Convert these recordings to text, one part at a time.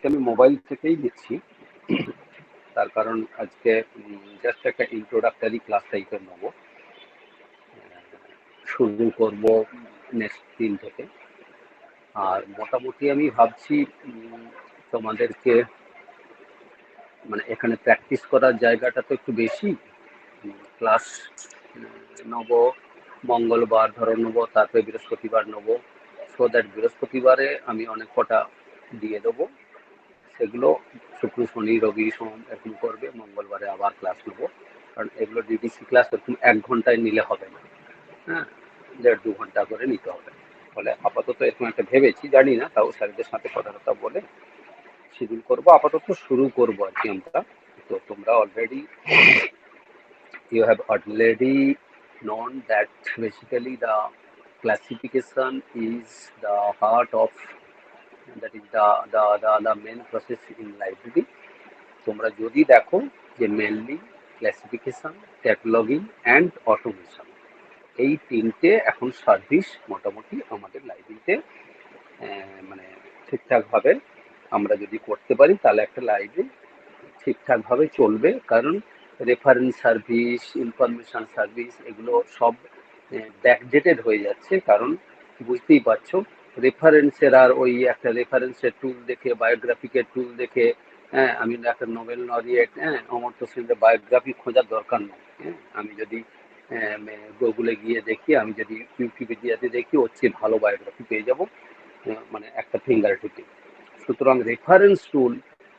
আমি মোবাইল থেকেই দিচ্ছি, তার কারণ আজকে জাস্ট একটা ইন্ট্রোডাক্টরি ক্লাস টাইপের নেবো, শুরু করব নেক্সট দিন থেকে। আর মোটামুটি আমি ভাবছি তোমাদেরকে মানে এখানে প্র্যাকটিস করার জায়গাটা তো একটু বেশি। ক্লাস নেবো মঙ্গলবার ধরো নেবো, তারপরে বৃহস্পতিবার নেবো, সো দ্যাট বৃহস্পতিবারে আমি অনেক কটা দিয়ে দেবো, সেগুলো শুক্র শনি রবি সোম এরকম করবে, মঙ্গলবারে আবার ক্লাস নেবো। কারণ এগুলো ডিডিসি ক্লাস এরকম 1 ঘন্টায় নিলে হবে না, হ্যাঁ, 1.5-2 ঘন্টা করে নিতে হবে। ফলে আপাতত এরকম একটা ভেবেছি, জানি না, তাও স্যারদের সাথে কথাবার্তা বলে শিডিউল করবো। আপাতত শুরু করবো আর কি আমরা। তো তোমরা already you have already known that basically the classification is the heart of, that is the main process in library. তোমরা যদি দেখো যে mainly classification, cataloguing and automation, এই তিনটে এখন সার্ভিস মোটামুটি আমাদের লাইব্রেরিতে মানে ঠিকঠাকভাবে আমরা যদি করতে পারি তাহলে একটা লাইব্রেরি ঠিকঠাকভাবে চলবে। কারণ রেফারেন্স সার্ভিস, ইনফরমেশন সার্ভিস এগুলো সব ব্যাকডেটেড হয়ে যাচ্ছে। কারণ বুঝতেই পারছো, রেফারেন্সের আর ওই একটা রেফারেন্সের টুল দেখে, বায়োগ্রাফিকের টুল দেখে, হ্যাঁ, আমি একটা নোবেল লরিয়েট, হ্যাঁ, অমর্ত্য সেনের বায়োগ্রাফি খোঁজার দরকার নেই। হ্যাঁ, আমি যদি গুগলে গিয়ে দেখি, আমি যদি উইকিপিডিয়াতে দেখি, ওর চেয়ে ভালো বায়োগ্রাফি পেয়ে যাবো মানে একটা ফিঙ্গার টিপে। সুতরাং রেফারেন্স টুল,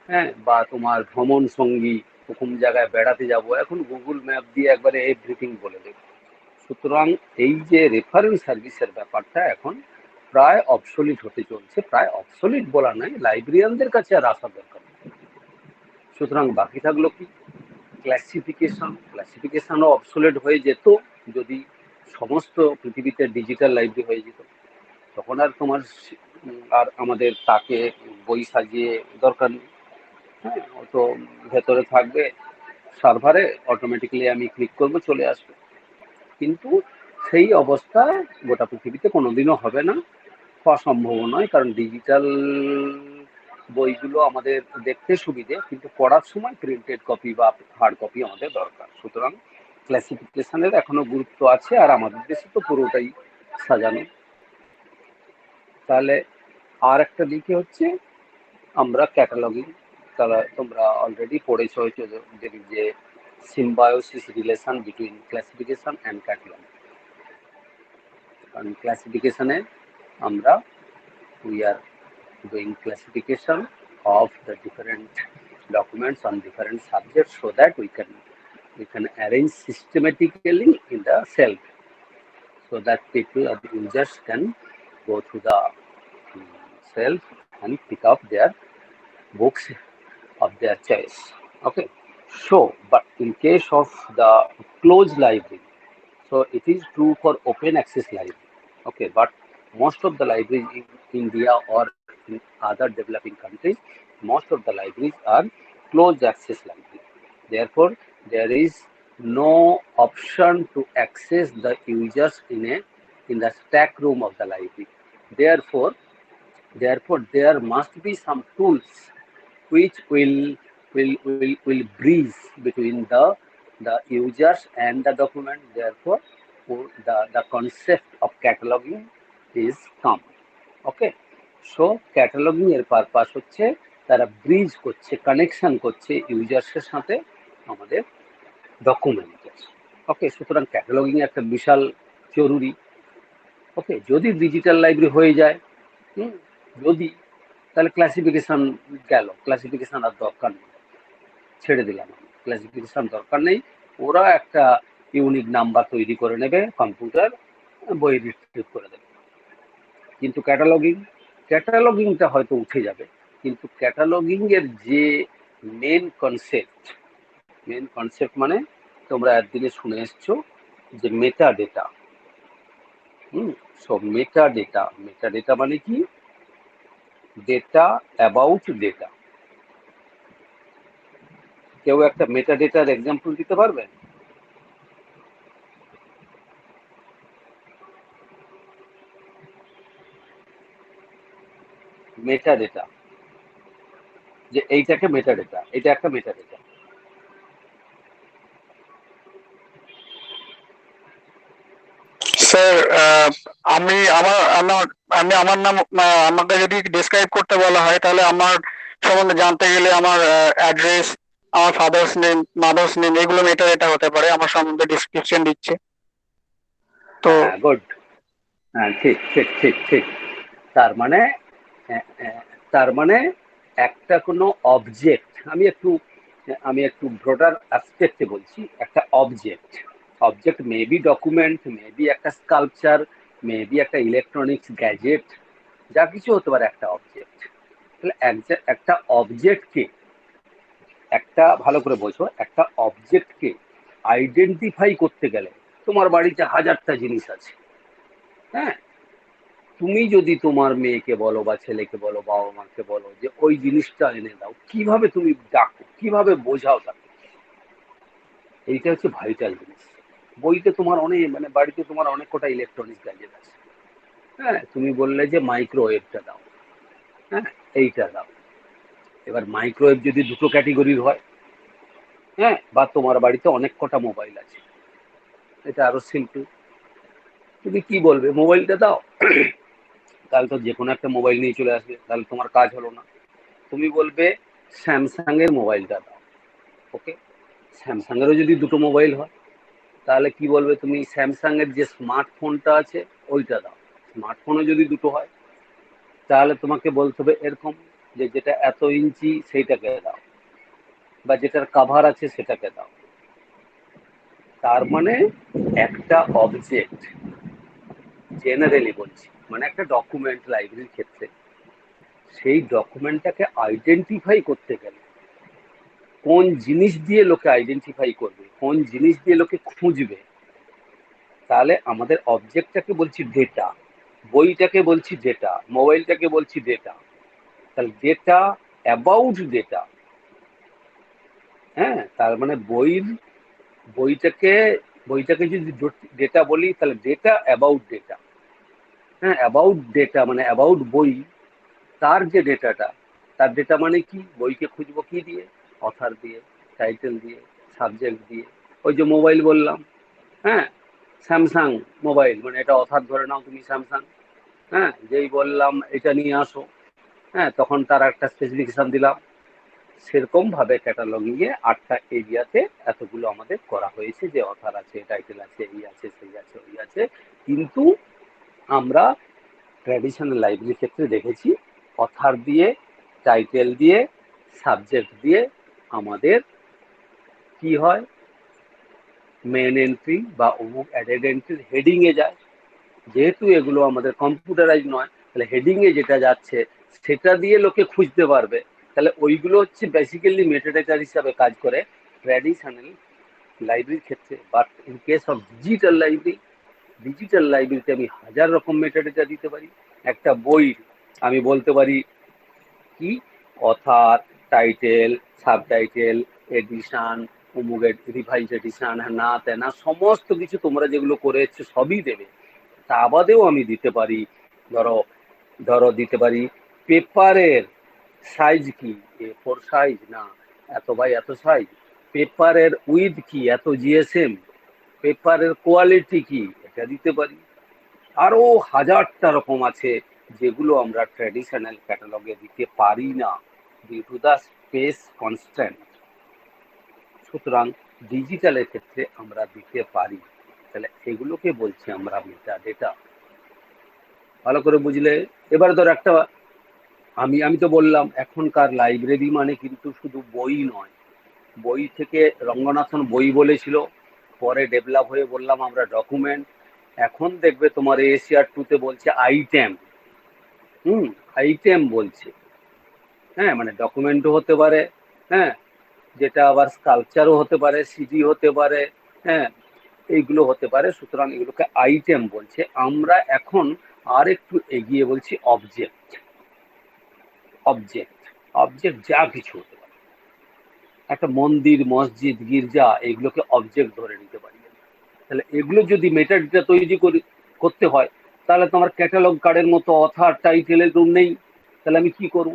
হ্যাঁ, বা তোমার ভ্রমণ সঙ্গী, প্রথম জায়গায় বেড়াতে যাব, এখন গুগল ম্যাপ দিয়ে একবারে এভরিথিং বলে দেবে। সুতরাং এই যে রেফারেন্স সার্ভিসের ব্যাপারটা এখন প্রায় অবসলিট হতে চলছে। প্রায় অবসলিট বলা নয়, লাইব্রেরিয়ানদের কাছে আর আসার দরকার নেই। সুতরাং বাকি থাকলো কি ক্লাসিফিকেশন। ক্লাসিফিকেশনও অবসলেট হয়ে যেত যদি সমস্ত পৃথিবীতে ডিজিটাল লাইব্রেরি হয়ে যেত। তখন আর তোমার আর আমাদের তাকে বই সাজিয়ে দরকার নেই। হ্যাঁ, ও তো ভেতরে থাকবে সার্ভারে, অটোমেটিক্যালি আমি ক্লিক করবো, চলে আসবে। কিন্তু সেই অবস্থা গোটা পৃথিবীতে কোনোদিনও হবে না, হওয়া সম্ভব নয়। কারণ ডিজিটাল বইগুলো আমাদের দেখতে সুবিধে, কিন্তু পড়ার সময় প্রিন্টেড কপি বা হার্ড কপি আমাদের দরকার। সুতরাং ক্লাসিফিকেশনের এখনো গুরুত্ব আছে, আর আমাদের দেশে তো পুরোটাই সাজানো। তাহলে আর একটা দিকে হচ্ছে আমরা ক্যাটালগিং। তারা তোমরা অলরেডি পড়েছ হয়তো যে symbiosis relation between classification and catalog. কারণ ক্লাসিফিকেশনে আমরা we are doing classification of the different documents on different subjects so that we can arrange systematically in the shelf, so that people or the users can go through the shelf and pick up their books of their choice. Okay. So, but in case of the closed library, so it is true for open access library. Okay, but most of the libraries in India or in other developing countries, most of the libraries are closed access library. Therefore, there is no option to access the users in the stack room of the library. Therefore, therefore there must be some tools which will bridge between the users and the document. Therefore the concept of cataloging is come. Okay, so cataloging এর purpose হচ্ছে তারা bridge করছে, connection করছে ইউজার্সের সাথে আমাদের ডকুমেন্টের। ওকে, সুতরাং cataloguing একটা বিশাল জরুরি। ওকে, যদি ডিজিটাল লাইব্রেরি হয়ে যায়, যদি, তাহলে ক্লাসিফিকেশন গেল, ক্লাসিফিকেশন আর দরকার নেই, ছেড়ে দিলাম। ক্লাসিফিকেশন দরকার নেই, ওরা একটা ইউনিক নাম্বার তৈরি করে নেবে, কম্পিউটার বই রিট্রিভ করে দেবে। কিন্তু ক্যাটালগিংটা হয়তো উঠে যাবে, কিন্তু ক্যাটালগিং এর যে মেন কনসেপ্ট মানে তোমরা একদিনে শুনে এসছো যে meta data. So meta data মানে কি? Data about data. কেউ একটা মেটা ডেটার এক্সাম্পল দিতে পারবে? মেটা ডেটা যে এইটাকে মেটা ডেটা, এটা একটা মেটা ডেটা। স্যার, আমি আমার আমার আমি আমার নাম, আমাকে যদি ডিসক্রাইব করতে বলা হয় তাহলে আমার সম্বন্ধে জানতে গেলে আমার অ্যাড্রেস, আমার ফাদার্স নেম, মাদার্স নেম, এগুলো মেটা ডেটা হতে পারে আমার সম্বন্ধে ডিসক্রিপশন দিচ্ছে তো। হ্যাঁ, গুড। হ্যাঁ, ঠিক ঠিক ঠিক ঠিক। তার মানে আহ, আহ, তার মানে একটা কোনো অবজেক্ট, আমি একটু ব্রডার অ্যাসপেক্টে বলছি, একটা object, object maybe document, maybe একটা স্কাল্পচার, মেবি একটা ইলেকট্রনিক্স গ্যাজেট, যা কিছু হতে পারে একটা অবজেক্ট। তাহলে একটা অবজেক্টকে, একটা ভালো করে বোঝো, একটা অবজেক্টকে আইডেন্টিফাই করতে গেলে তোমার বাড়িতে হাজারটা জিনিস আছে। হ্যাঁ, তুমি যদি তোমার মেয়েকে বলো বা ছেলেকে বলো, বাবা মাকে বলো যে ওই জিনিসটা এনে দাও, কিভাবে তুমি ডাকো, কিভাবে বোঝাও তাকে? এইটা হচ্ছে ভাইটাল জিনিস। বইতে তোমার অনেক, মানে বাড়িতে তোমার অনেক কটা ইলেকট্রনিক গ্যাজেট আছে। হ্যাঁ, তুমি বললে যে মাইক্রোওয়েভটা দাও, হ্যাঁ, এইটা দাও। এবার মাইক্রোওয়েভ যদি দুটো ক্যাটেগরির হয়, হ্যাঁ, বা তোমার বাড়িতে অনেক কটা মোবাইল আছে, এটা আরো সিম্পল। তুমি কি বলবে, মোবাইলটা দাও। তাহলে তো যে কোনো একটা মোবাইল নিয়ে চলে আসবে, তাহলে তোমার কাজ হলো না। তুমি বলবে স্যামসাং এর মোবাইলটা দাও। ওকে, স্যামসাং এরও যদি দুটো মোবাইল হয়, তাহলে কি বলবে তুমি, স্যামসাং এর যে স্মার্টফোনটা আছে ওইটা দাও। স্মার্টফোনও যদি দুটো হয়, তাহলে তোমাকে বলতে হবে এরকম, যে যেটা এত ইঞ্চি সেইটাকে দাও, বা যেটার কাভার আছে সেটাকে দাও। তার মানে একটা অবজেক্ট, জেনারেলি বলছি, মানে একটা ডকুমেন্ট লাইব্রেরির ক্ষেত্রে, সেই ডকুমেন্টটাকে আইডেন্টিফাই করতে গেলে কোন জিনিস দিয়ে লোকে আইডেন্টিফাই করবে, কোন জিনিস দিয়ে লোকে খুঁজবে, তাহলে আমাদের অবজেক্টটাকে বলছি ডেটা, বইটাকে বলছি ডেটা, মোবাইলটাকে বলছি ডেটা। তাহলে ডেটা অ্যাবাউট ডেটা। হ্যাঁ, তার মানে বইটাকে বইটাকে যদি ডেটা বলি, তাহলে ডেটা অ্যাবাউট ডেটা। হ্যাঁ, অ্যাবাউট ডেটা মানে অ্যাবাউট বই, তার যে ডেটাটা, তার ডেটা মানে কি, বইকে খুঁজবো কি দিয়ে, অথার দিয়ে, টাইটেল দিয়ে, সাবজেক্ট দিয়ে। ওই যে মোবাইল বললাম, হ্যাঁ, স্যামসাং মোবাইল, মানে এটা অথার ধরে নাও তুমি স্যামসাং। হ্যাঁ, যেই বললাম এটা নিয়ে আসো, হ্যাঁ, তখন তার একটা স্পেসিফিকেশন দিলাম। সেরকম ভাবে ক্যাটালগিং এ 8টা এরিয়াতে এতগুলো আমাদের করা হয়েছে, যে অথার আছে, টাইটেল আছে, এই আছে, সেই আছে, ওই আছে। কিন্তু আমরা ট্র্যাডিশনাল লাইব্রেরির ক্ষেত্রে দেখেছি, অথার দিয়ে, টাইটেল দিয়ে, সাবজেক্ট দিয়ে আমাদের কি হয়, মেন এন্ট্রি বা অমুক অ্যাডেড এন্ট্রির হেডিং এ যায়। যেহেতু এগুলো আমাদের কম্পিউটারাইজ নয়, তাহলে হেডিং এ যেটা যাচ্ছে সেটা দিয়ে লোকে খুঁজতে পারবে। তাহলে ওইগুলো হচ্ছে বেসিক্যালি মেটাডেটা হিসাবে কাজ করে ট্র্যাডিশনাল লাইব্রেরির ক্ষেত্রে। But in case of digital লাইব্রেরিতে আমি হাজার রকম মেটাডেটা দিতে পারি। একটা বই আমি বলতে পারি কি, অথার, টাইটেল, সাবটাইটেল, এডিশন, অমুক রিভাইজ এডিশন, না তেনা সমস্ত কিছু তোমরা যেগুলো করেছো সবই দেবে। তা বাদেও আমি দিতে পারি, ধরো ধরো দিতে পারি পেপারের সাইজ কি, A4 সাইজ না এত বাই এত সাইজ, পেপারের উইথ কি এত জিএসএম, পেপারের কোয়ালিটি কি, এটা দিতে পারি। আরো হাজারটা রকম আছে যেগুলো আমরা ট্র্যাডিশনাল ক্যাটালগে দিতে পারি না, due to the space constant. সুতরাং ডিজিটালের ক্ষেত্রে আমরা দিতে পারি। তাহলে এগুলোকে বলছি আমরা মেটা ডেটা। ভালো করে বুঝলে? এবার ধর একটা, আমি আমি তো বললাম এখনকার লাইব্রেরি মানে কিন্তু শুধু বই নয়। বই থেকে রঙ্গনাথন বই বলেছিল, পরে ডেভেলপ হয়ে বললাম আমরা ডকুমেন্ট। এখন দেখবে তোমার ACR2-তে বলছে আইটেম। আইটেম বলছে। হ্যাঁ, মানে ডকুমেন্টও হতে পারে, হ্যাঁ, যেটা আবার স্কাল্পচারও হতে পারে, সিডি হতে পারে, হ্যাঁ, এইগুলো হতে পারে। সুতরাং এগুলোকে আইটেম বলছে। আমরা এখন আর একটু এগিয়ে বলছি অবজেক্ট। অবজেক্ট অবজেক্ট যা কিছু হতে পারে। একটা মন্দির, মসজিদ, গির্জা, এগুলোকে অবজেক্ট ধরে নিতে পারি। তাহলে এগুলো যদি মেটাডেটা তৈরি করতে হয়, তাহলে তোমার ক্যাটালগ কার্ডের মতো অথার টাইটেলের রুম নেই। তাহলে আমি কি করব?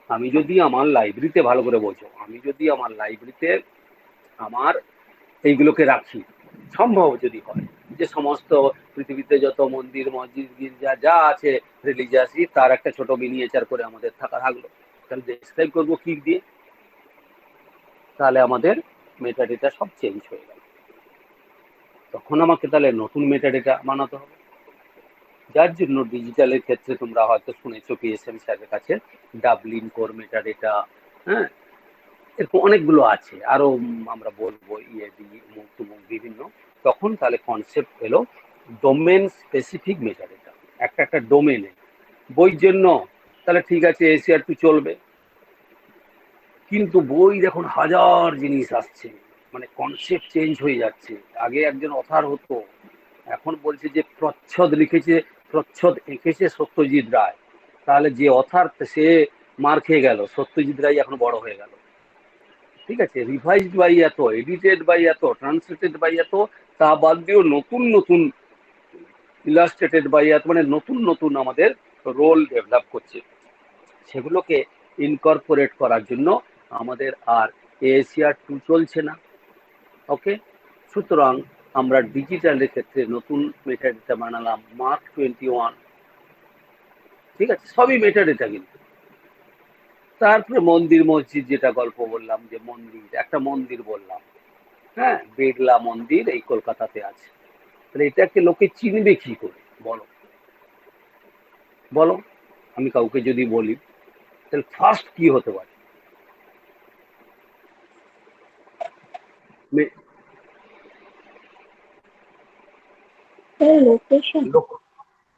আমি যদি আমার লাইব্রেরিতে, ভালো করে বোঝো, আমি যদি আমার লাইব্রেরিতে আমার এইগুলোকে রাখি, সম্ভব যদি হয়, যে সমস্ত পৃথিবীতে যত মন্দির মসজিদ গির্জা যা আছে রিলিজিয়াসলি, তার একটা ছোট মিনিয়েচার করে আমাদের থাকলো, তাহলে ডেসক্রাইব করবো কি দিয়ে? তাহলে আমাদের মেটাডেটা সব চেঞ্জ হয়ে গেল। তখন আমাকে তাহলে নতুন মেটাডেটা বানাতে হবে, যার জন্য ডিজিটালের ক্ষেত্রে তোমরা হয়তো শুনেছো পিএসএম স্যারের কাছে ডাবলিন কোর মেটাডেটা, হ্যাঁ, এরকম অনেকগুলো আছে, আরো আমরা বলবো ইএডি মুখ টু মুখ বিভিন্ন। তখন তাহলে কনসেপ্ট এলো ডোমেন স্পেসিফিক মেটাডেটা, একটা একটা ডোমেনে। বইয়ের জন্য তাহলে ঠিক আছে এসিআর2 চলবে, কিন্তু বই দেখুন হাজার জিনিস আসছে, মানে কনসেপ্ট চেঞ্জ হয়ে যাচ্ছে। আগে একজন অথার হতো, এখন বলছে যে প্রচ্ছদ লিখেছে, প্রচ্ছদ এঁকেছে সত্যজিৎ রায়, তাহলে যে অথার সে মার খেয়ে গেল, সত্যজিৎ রায় এখন বড় হয়ে গেল। ঠিক আছে, রিভাইজড বাই এত, এডিটেড বাই এত, ট্রান্সলেটেড বাই এত, তা বাদ দিয়েও নতুন নতুন ইলাস্ট্রেটেড বাই এত, মানে নতুন নতুন আমাদের রোল ডেভেলপ করছে। সেগুলোকে ইনকর্পোরেট করার জন্য আমাদের আর এএসিআর2 চলছে না। ওকে, সুতরাং আমরা ডিজিটালের ক্ষেত্রে নতুন মেটাডেটা বানালাম মার্ক 21। ঠিক আছে, সবই মেটাডেটা কিন্তু। তারপরে মন্দির মসজিদ, যেটা গল্প বললাম, যে মন্দির, একটা মন্দির বললাম, হ্যাঁ, বিড়লা মন্দির এই কলকাতাতে আছে, তাহলে এটাকে লোকে চিনবে কি করে? বলো বলো, আমি কাউকে যদি বলি, তাহলে ফার্স্ট কি হতে পারে? লোকেশন।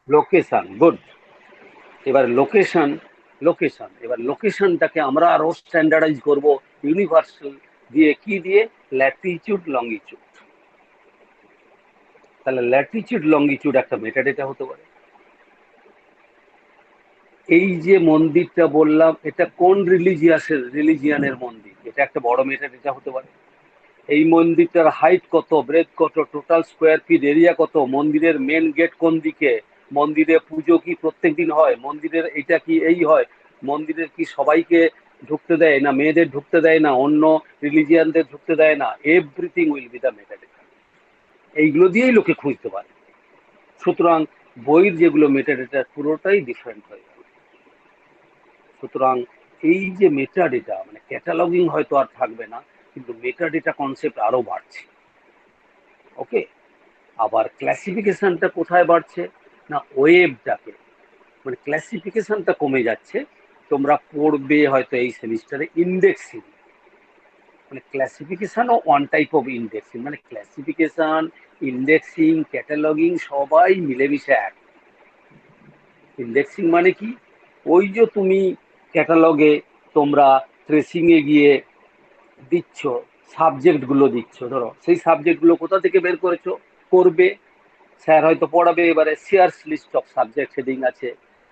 Location, good. এবার লোকেশন, এবার লোকেশনটাকে আমরা আরো স্ট্যান্ডার্ডাইজ করব ইউনিভার্সাল দিয়ে, কি দিয়ে? Latitude longitude. তাহলে ল্যাটিটিউড লঙ্গিটিউড একটা মেটাডেটা হতে পারে। এই যে মন্দিরটা বললাম, এটা কোন রিলিজিয়ানের মন্দির, এটা একটা বড় মেটাডেটা হতে পারে। এই মন্দিরটার হাইট কত, ব্রেথ কত, টোটাল স্কোয়ার ফিট এরিয়া কত, মন্দিরের মেন গেট কোন দিকে, মন্দিরে পুজো কি প্রত্যেক দিন হয়, মন্দিরের এটা কি এই হয়, মন্দিরের কি সবাইকে ঢুকতে দেয় না, মেয়েদের ঢুকতে দেয় না, অন্য রিলিজিয়ানদের ঢুকতে দেয় না, everything will be the metadata. এইগুলো দিয়েই লোকে খুঁজতে পারে। সুতরাং বইয়ের যেগুলো মেটাডেটা পুরোটাই ডিফারেন্ট হয়ে গেল। সুতরাং এই যে মেটাডেটা, মানে ক্যাটালগিং হয়তো আর থাকবে না, কিন্তু মেটাডেটা কনসেপ্ট আরো বাড়ছে। ওকে, আবার ক্লাসিফিকেশনটা কোথায় বাড়ছে না, ওয়েবটাকে, মানে ক্লাসিফিকেশনটা কমে যাচ্ছে। তোমরা পড়বে হয়তো এই সেমিস্টারে ইন্ডেক্সিং, মানে ক্লাসিফিকেশনও ওয়ান টাইপ অফ ইন্ডেক্সিং, মানে ক্লাসিফিকেশন, ইন্ডেক্সিং, ক্যাটালগিং সবাই মিলেমিশে এক। ইন্ডেক্সিং মানে কি? ওই যে তুমি ক্যাটালগে তোমরা ট্রেসিং এ গিয়ে দিচ্ছ, সাবজেক্ট গুলো দিচ্ছ, ধরো সেই সাবজেক্ট গুলো কোথা থেকে বের করেছো? করবে, স্যার হয়তো পড়াবে, এবারে Sears list of subject heading আছে,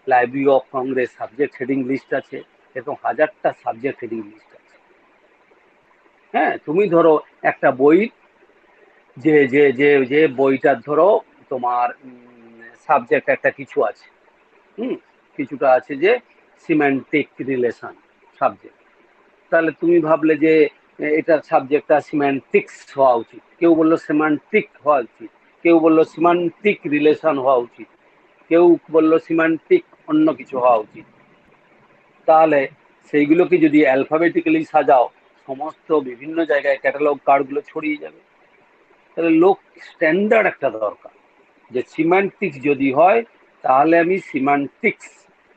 library of Congress subject heading list আছে, এরকম হাজারটা সাবজেক্ট হেডিং লিস্ট আছে। হ্যাঁ, তুমি ধরো একটা বই, যে যে যে যে বইটার ধরো তোমার সাবজেক্ট একটা কিছু আছে, হুম, কিছুটা আছে যে সিম্যান্টিক রিলেশন সাবজেক্ট, তাহলে তুমি ভাবলে যে এটার সাবজেক্টটা সিম্যান্টিক্স হওয়া উচিত, কেউ বললো সিম্যান্টিক হওয়া উচিত, কেউ বললো সিম্যান্টিক রিলেশন হওয়া উচিত, কেউ বললো সিম্যান্টিক অন্য কিছু হওয়া উচিত। তাহলে সেইগুলোকে যদি অ্যালফাবেটিক্যালি সাজাও, সমস্ত বিভিন্ন জায়গায় ক্যাটালগ কার্ডগুলো ছড়িয়ে যাবে। তাহলে লোক স্ট্যান্ডার্ড একটা দরকার, যে সিম্যান্টিক্স যদি হয় তাহলে আমি সিম্যান্টিক্স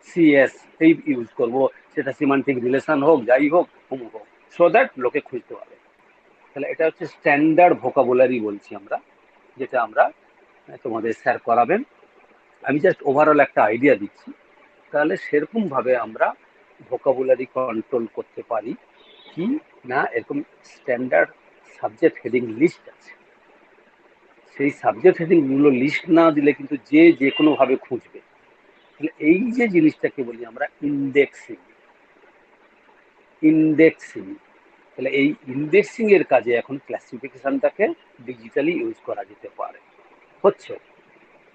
সিএস এই ইউজ করব, সেটা সিম্যান্টিক রিলেশন হোক, যাই হোক, অমুক হোক, সো দ্যাট লোকে খুঁজতে পারে। তাহলে এটা হচ্ছে স্ট্যান্ডার্ড ভোকাবুলারি বলছি আমরা, যেটা আমরা তোমাদের স্যার করাবেন। আমি জাস্ট ওভারঅল একটা আইডিয়া দিচ্ছি, তাহলে সেরকম ভাবে আমরা ভোকাবুলারি কন্ট্রোল করতে পারি। কি না, এরকম স্ট্যান্ডার্ড সাবজেক্ট হেডিং লিস্ট আছে, সেই সাবজেক্ট হেডিং গুলো লিস্ট না দিলে কিন্তু যে যে কোনো ভাবে খুঁজবে। তাহলে এই যে জিনিসটাকে বলি আমরা ইন্ডেক্সিং, ইন্ডেক্সিং। তাহলে এই ইন্ডেক্সিং এর কাজে এখন ক্লাসিফিকেশনটাকে ডিজিটালি ইউজ করা যেতে পারে, হচ্ছে।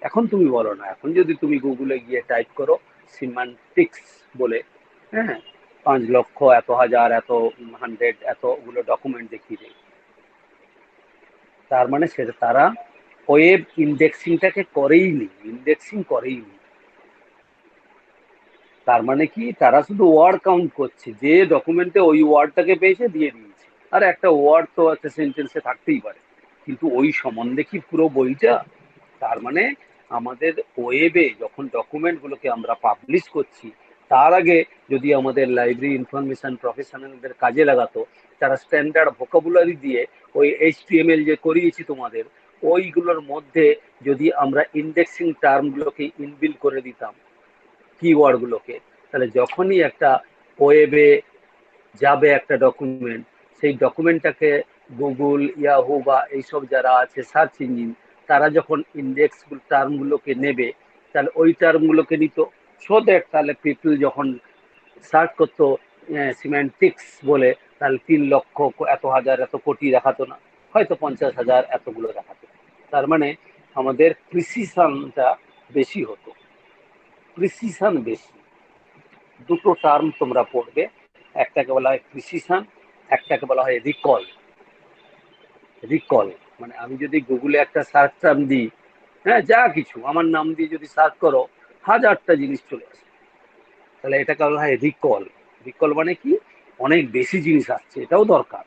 এখন তুমি বলো না, এখন যদি তুমি গুগলে গিয়ে টাইপ করো সিম্যান্টিক্স বলে, হ্যাঁ, 5 লক্ষ এত হাজার এত 100 এতগুলো ডকুমেন্ট দেখিয়ে দেয়। তার মানে সেটা তারা ওয়েব ইন্ডেক্সিংটাকে ইন্ডেক্সিং করেইনি। তার মানে কি, তারা শুধু ওয়ার্ড কাউন্ট করছে, যে ডকুমেন্টে ওই ওয়ার্ডটাকে পেয়েছে দিয়ে দিয়েছে। আর একটা ওয়ার্ড তো একটা সেন্টেন্সে থাকতেই পারে, কিন্তু ওই সম্বন্ধে কি পুরো বইটা? তার মানে আমাদের ওয়েবে যখন ডকুমেন্ট গুলোকে আমরা পাবলিশ করছি, তার আগে যদি আমাদের লাইব্রেরি ইনফরমেশন প্রফেশনালদের কাজে লাগাতো, তারা স্ট্যান্ডার্ড ভোকাবুলারি দিয়ে ওই HTML যে করিয়েছি তোমাদের, ওইগুলোর মধ্যে যদি আমরা ইন্ডেক্সিং টার্মগুলোকে ইনবিল করে দিতাম, কিওয়ার্ড গুলোকে, তাহলে যখনই একটা ওয়েবে যাবে একটা ডকুমেন্ট, সেই ডকুমেন্টটাকে গুগল, ইয়াহু বা এইসব যারা আছে সার্চ ইঞ্জিন, তারা যখন ইন্ডেক্স টার্মগুলোকে নেবে, তাহলে ওই টার্মগুলোকে নিত। সো দ্যাট তাহলে পিপল যখন সার্চ করতো সিমেন্টিক্স বলে, তাহলে 3 লক্ষ এত হাজার এত কোটি দেখাতো না, হয়তো 50,000 এতগুলো দেখাতো। তার মানে আমাদের প্রিসিশনটা বেশি হতো, প্রিসিশন বেশি। দুটো টার্ম তোমরা পড়বে, একটাকে বলা হয় প্রিসিশন, একটাকে বলা হয় রিকল। রিকল মানে আমি যদি গুগলে একটা সার্চ টার্ম দিই, হ্যাঁ, যা কিছু আমার নাম দিয়ে যদি সার্চ করো, 1000টা জিনিস চলে আসে, তাহলে এটাকে বলা হয় রিকল। রিকল মানে কি, অনেক বেশি জিনিস আসছে, এটাও দরকার।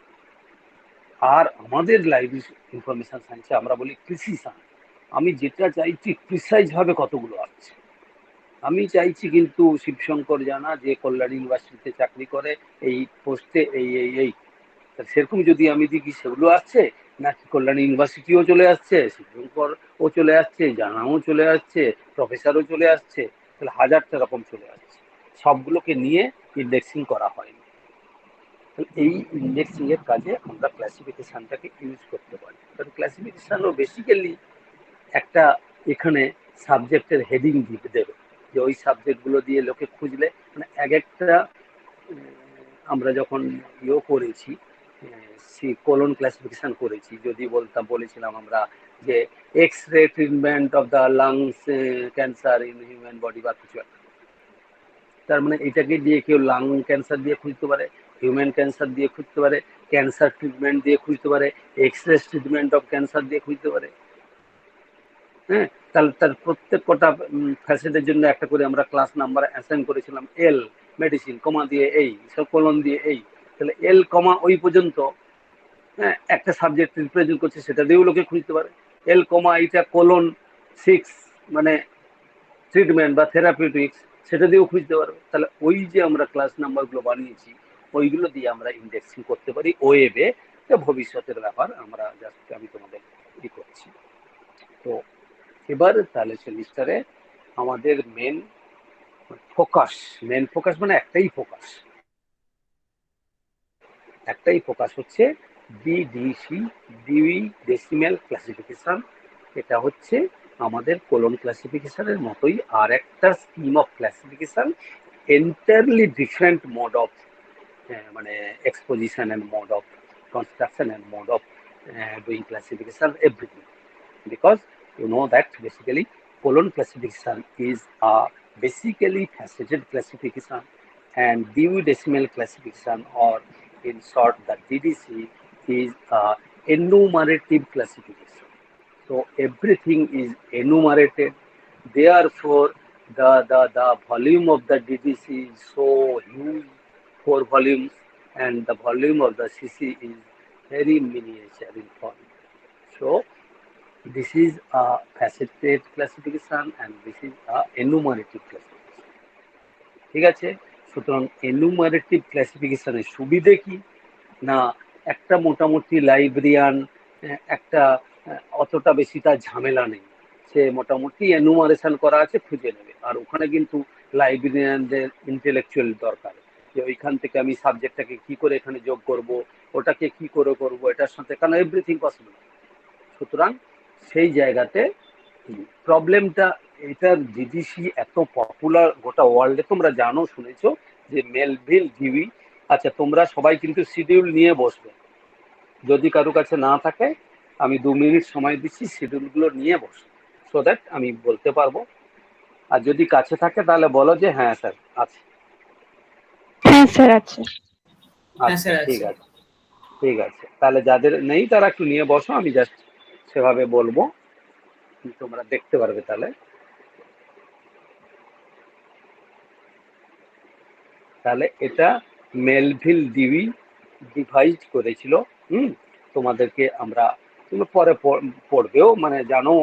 আর আমাদের লাইব্রেরি ইনফরমেশন সায়েন্সে আমরা বলি প্রিসিশন। আমি যেটা চাইছি প্রিসাইজ ভাবে কতগুলো আসছে আমি চাইছি, কিন্তু শিবশঙ্কর জানা যে কল্যাণ ইউনিভার্সিটিতে চাকরি করে, এই পোস্টে এই সেরকম যদি আমি দেখি সেগুলো আসছে, নাকি কল্যাণ ইউনিভার্সিটিও চলে আসছে, শিবশঙ্কর ও চলে আসছে, জানাও চলে আসছে, প্রফেসরও চলে আসছে, তাহলে 1000টা রকম চলে আসছে। সবগুলোকে নিয়ে ইন্ডেক্সিং করা হয়নি। এই ইন্ডেক্সিং এর কাজে আমরা ক্লাসিফিকেশনটাকে ইউজ করতে পারি। কারণ ক্লাসিফিকেশনও বেসিক্যালি একটা এখানে সাবজেক্টের হেডিং দিতে দেবে, যে ওই সাবজেক্ট গুলো দিয়ে লোকে খুঁজলে, মানে এক একটা আমরা যখন করেছি, কোলন ক্লাসিফিকেশন করেছি, যদি বলেছিলাম আমরা যে X ray treatment of the lungs cancer in human body বা কিছু, তার মানে এটাকে দিয়ে কেউ লাং ক্যান্সার দিয়ে খুঁজতে পারে, হিউম্যান ক্যান্সার দিয়ে খুঁজতে পারে, ক্যান্সার ট্রিটমেন্ট দিয়ে খুঁজতে পারে, X ray treatment of cancer দিয়ে খুঁজতে পারে। হ্যাঁ, তাহলে তার প্রত্যেক কটা ফ্যাসেটের জন্য একটা করে আমরা ক্লাস নাম্বার অ্যাসাইন করেছিলাম। এল মেডিসিন কমা দিয়ে এই সব কোলন দিয়ে এই, তাহলে এল কমা ওই পর্যন্ত, হ্যাঁ, একটা সাবজেক্ট রিপ্রেজেন্ট করছে, সেটা দিয়েও লোকে খুঁজতে পারে। এল কমা এইটা কোলন 6 মানে ট্রিটমেন্ট বা থেরাপিউটিক্স, সেটা দিয়েও খুঁজতে পারবে। তাহলে ওই যে আমরা ক্লাস নাম্বার গুলো বানিয়েছি, ওইগুলো দিয়ে আমরা ইন্ডেক্সিং করতে পারি ওয়েবে। ভবিষ্যতের ব্যাপার, আমরা জাস্ট আমি তোমাদের ই করছি। তো এবার তাহলে সেমিস্টারে আমাদের মেন ফোকাস মানে একটাই ফোকাস হচ্ছে ডিডিসি, ডিউই ডেসিমেল ক্লাসিফিকেশন। এটা হচ্ছে আমাদের কোলন ক্লাসিফিকেশনের মতোই আর একটা scheme of classification, entirely different mode of মানে exposition and mode of construction and mode of doing classification, everything. Because you know that basically colon classification is a basically faceted classification, and Dewey Decimal classification, or in short the DDC, is a enumerative classification. So everything is enumerated. Therefore, the volume of the DDC is so huge, 4 volumes, and the volume of the CC is very miniature in form. So this is a faceted classification and this is a enumerative classification. ঠিক আছে, সুতরাং enumerative ক্লাসিফিকেশনের সুবিধে কি না, একটা মোটামুটি librarian একটা অতটা বেশি তার ঝামেলা নেই, সে মোটামুটি এনুমারেশন করা আছে খুঁজে নেবে। আর ওখানে কিন্তু লাইব্রেরিয়ানদের ইন্টেলেকচুয়াল দরকার, যে ওইখান থেকে আমি সাবজেক্টটাকে কি করে এখানে যোগ করব, ওটাকে কি করে করব, এটার সাথে, কারণ এভরিথিং পসিবল। সুতরাং সেই জায়গাতে প্রবলেমটা, এটার ডিডিসি এত পপুলার গোটা ওয়ার্ল্ডে, তোমরা জানো শুনেছো যে মেলভিল ডিউই। আচ্ছা, তোমরা সবাই কিন্তু শিডিউল নিয়ে বসবে, যদি কারো কাছে না থাকে আমি 2 মিনিট সময় দিচ্ছি, শিডিউল গুলো নিয়ে বসো, সো দ্যাট আমি বলতে পারবো। আর যদি কাছে থাকে তাহলে বলো যে হ্যাঁ স্যার আছে। হ্যাঁ স্যার আছে। হ্যাঁ আচ্ছা, স্যার ঠিক আছে। আছে, ঠিক আছে। তাহলে যাদের নেই তারা একটু নিয়ে বসো, আমি জাস্ট সেভাবে বলবো, তোমরা দেখতে পারবে তাহলে। তাহলে এটা মেলভিল ডিউই ডিভাইস করেছিল। তোমাদেরকে আমরা, তুমি পরে পড়বেও, মানে জানো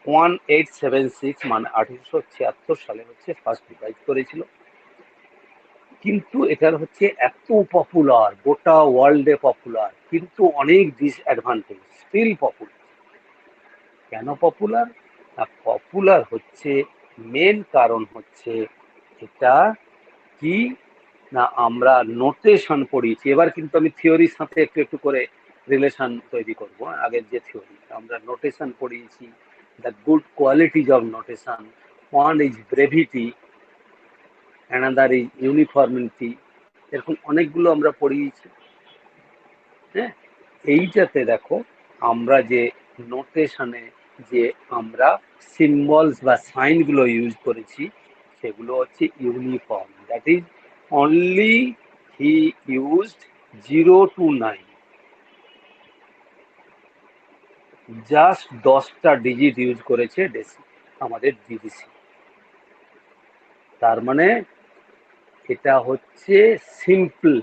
1876 মানে 1876 সালে হচ্ছে ফার্স্ট ডিভাইস করেছিল। কিন্তু এটার হচ্ছে এত পপুলার, গোটা ওয়ার্ল্ডে পপুলার, কিন্তু অনেক ডিসঅ্যাডভান্টেজ, স্টিল পপুলার। কেন পপুলার? না, পপুলার হচ্ছে মেন কারণ হচ্ছে এটা কি না, আমরা নোটেশন পড়িয়েছি। এবার কিন্তু আমি থিওরির সাথে একটু একটু করে রিলেশন তৈরি করব। আগের যে থিওরি আমরা নোটেশন পড়িয়েছি, the good qualities of notation, one is brevity, another is uniformity, এরকম অনেকগুলো আমরা পড়িয়েছি। হ্যাঁ, এইটাতে দেখো আমরা যে নোটেশনে যে আমরা সিম্বলস বা সাইনগুলো ইউজ করেছি সেগুলো হচ্ছে uniform. That is only he used 0 to 9, just 10টা ডিজিট ইউজ করেছে আমাদের ডিডিসি। তার মানে এটা হচ্ছে সিম্পল।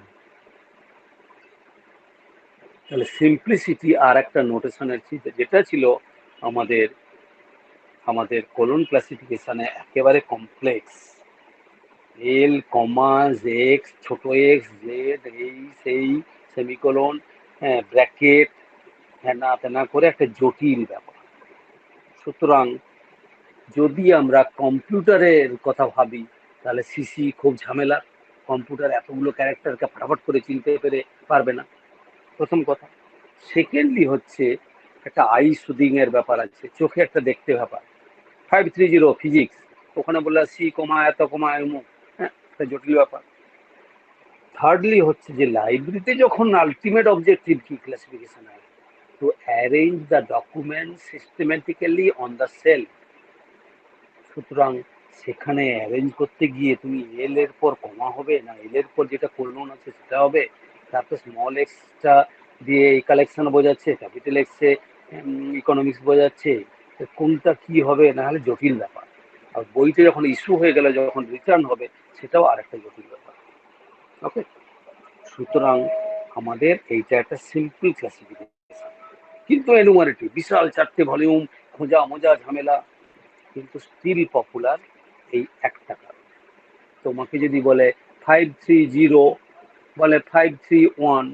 তাহলে সিম্পলিসিটি আর একটা নোটেশনের যেটা ছিল আমাদের আমাদের কোলন ক্লাসিফিকেশনে একেবারে কমপ্লেক্স, এল কমা এক্স, ছোট এক্স জেড, এই সেই সেমিকোলন, হ্যাঁ ব্র্যাকেট, হ্যানা তেনা করে একটা জটিল ব্যাপার। সুতরাং যদি আমরা কম্পিউটারের কথা ভাবি তাহলে সিসি খুব ঝামেলা, কম্পিউটার এতগুলো ক্যারেক্টারকে ফটাফট করে চিনতে পারবে না, প্রথম কথা। সেকেন্ডলি হচ্ছে একটা আই সুদিং এর ব্যাপার আছে, চোখে একটা দেখতে ব্যাপার। 530 ফিজিক্স, ওখানে বললে সি কমা এত কমা এমুক, হ্যাঁ একটা জটিল ব্যাপার। থার্ডলি হচ্ছে যে লাইব্রেরিতে যখন আলটিমেট অবজেক্টিভ কি ক্লাসিফিকেশন হয়, to arrange the documents systematically on the shelf। সুতরাং সেখানে অ্যারেঞ্জ করতে গিয়ে তুমি এল এর পর কমা হবে না এল এর পর যেটা কোলন আছে সেটা হবে, তারপর স্মল এক্সটা দিয়ে এই কালেকশন বোঝাচ্ছে, ক্যাপিটাল এক্সে ইকোনমিক্স বোঝাচ্ছে, কোনটা কি হবে, না হলে জটিল ব্যাপার। আর বইতে যখন ইস্যু হয়ে গেলে যখন রিটার্ন হবে সেটাও আরেকটা জটিল ব্যাপার। ওকে, সুতরাং আমাদের এইটা একটা সিম্পল ক্লাসিফিকেশন, কিন্তু এনুমারেটিভ, বিশাল 4টে ভলিউম, খোঁজা মোজা ঝামেলা, কিন্তু স্টিল পপুলার এই একটা কারণ। তোমাকে যদি বলে 530, বলে 531,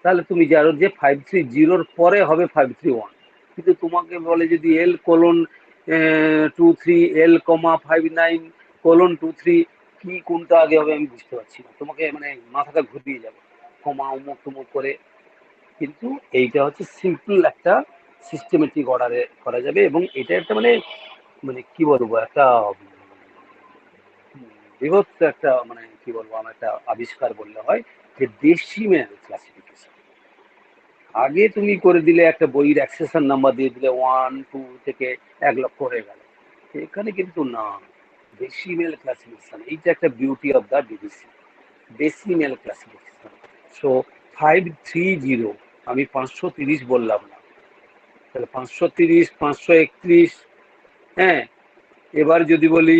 তাহলে তুমি জানো যে 530 পরে হবে 531। কিন্তু তোমাকে বলে যদি এল কোলন 23, এল কমা 59 কোলন 23, কি কোনটা আগে হবে আমি বুঝতে পারছি না, তোমাকে মানে মাথাটা ঘুরিয়ে যাবে কমা উমুক তুমুক করে। কিন্তু এইটা হচ্ছে সিম্পল একটা সিস্টেমেটিক অর্ডারে করা যাবে, এবং এটা একটা মানে মানে কি বলবো একটা বিভৎস একটা মানে কি বলবো আমার একটা আবিষ্কার বললে হয়, যে ডেসিমেল ক্লাসিফিকেশন। আগে তুমি করে দিলে একটা বইয়ের অ্যাক্সেশন নাম্বার দিয়ে দিলে 1 2 থেকে 1 লক্ষ হয়ে গেল, এখানে কিন্তু না, ডেসিমেল ক্লাসিফিকেশন, এইটা একটা beauty of the DVC, decimal classification. So 530, আমি 530 বললাম না, তাহলে 530, 531, হ্যাঁ। এবার যদি বলি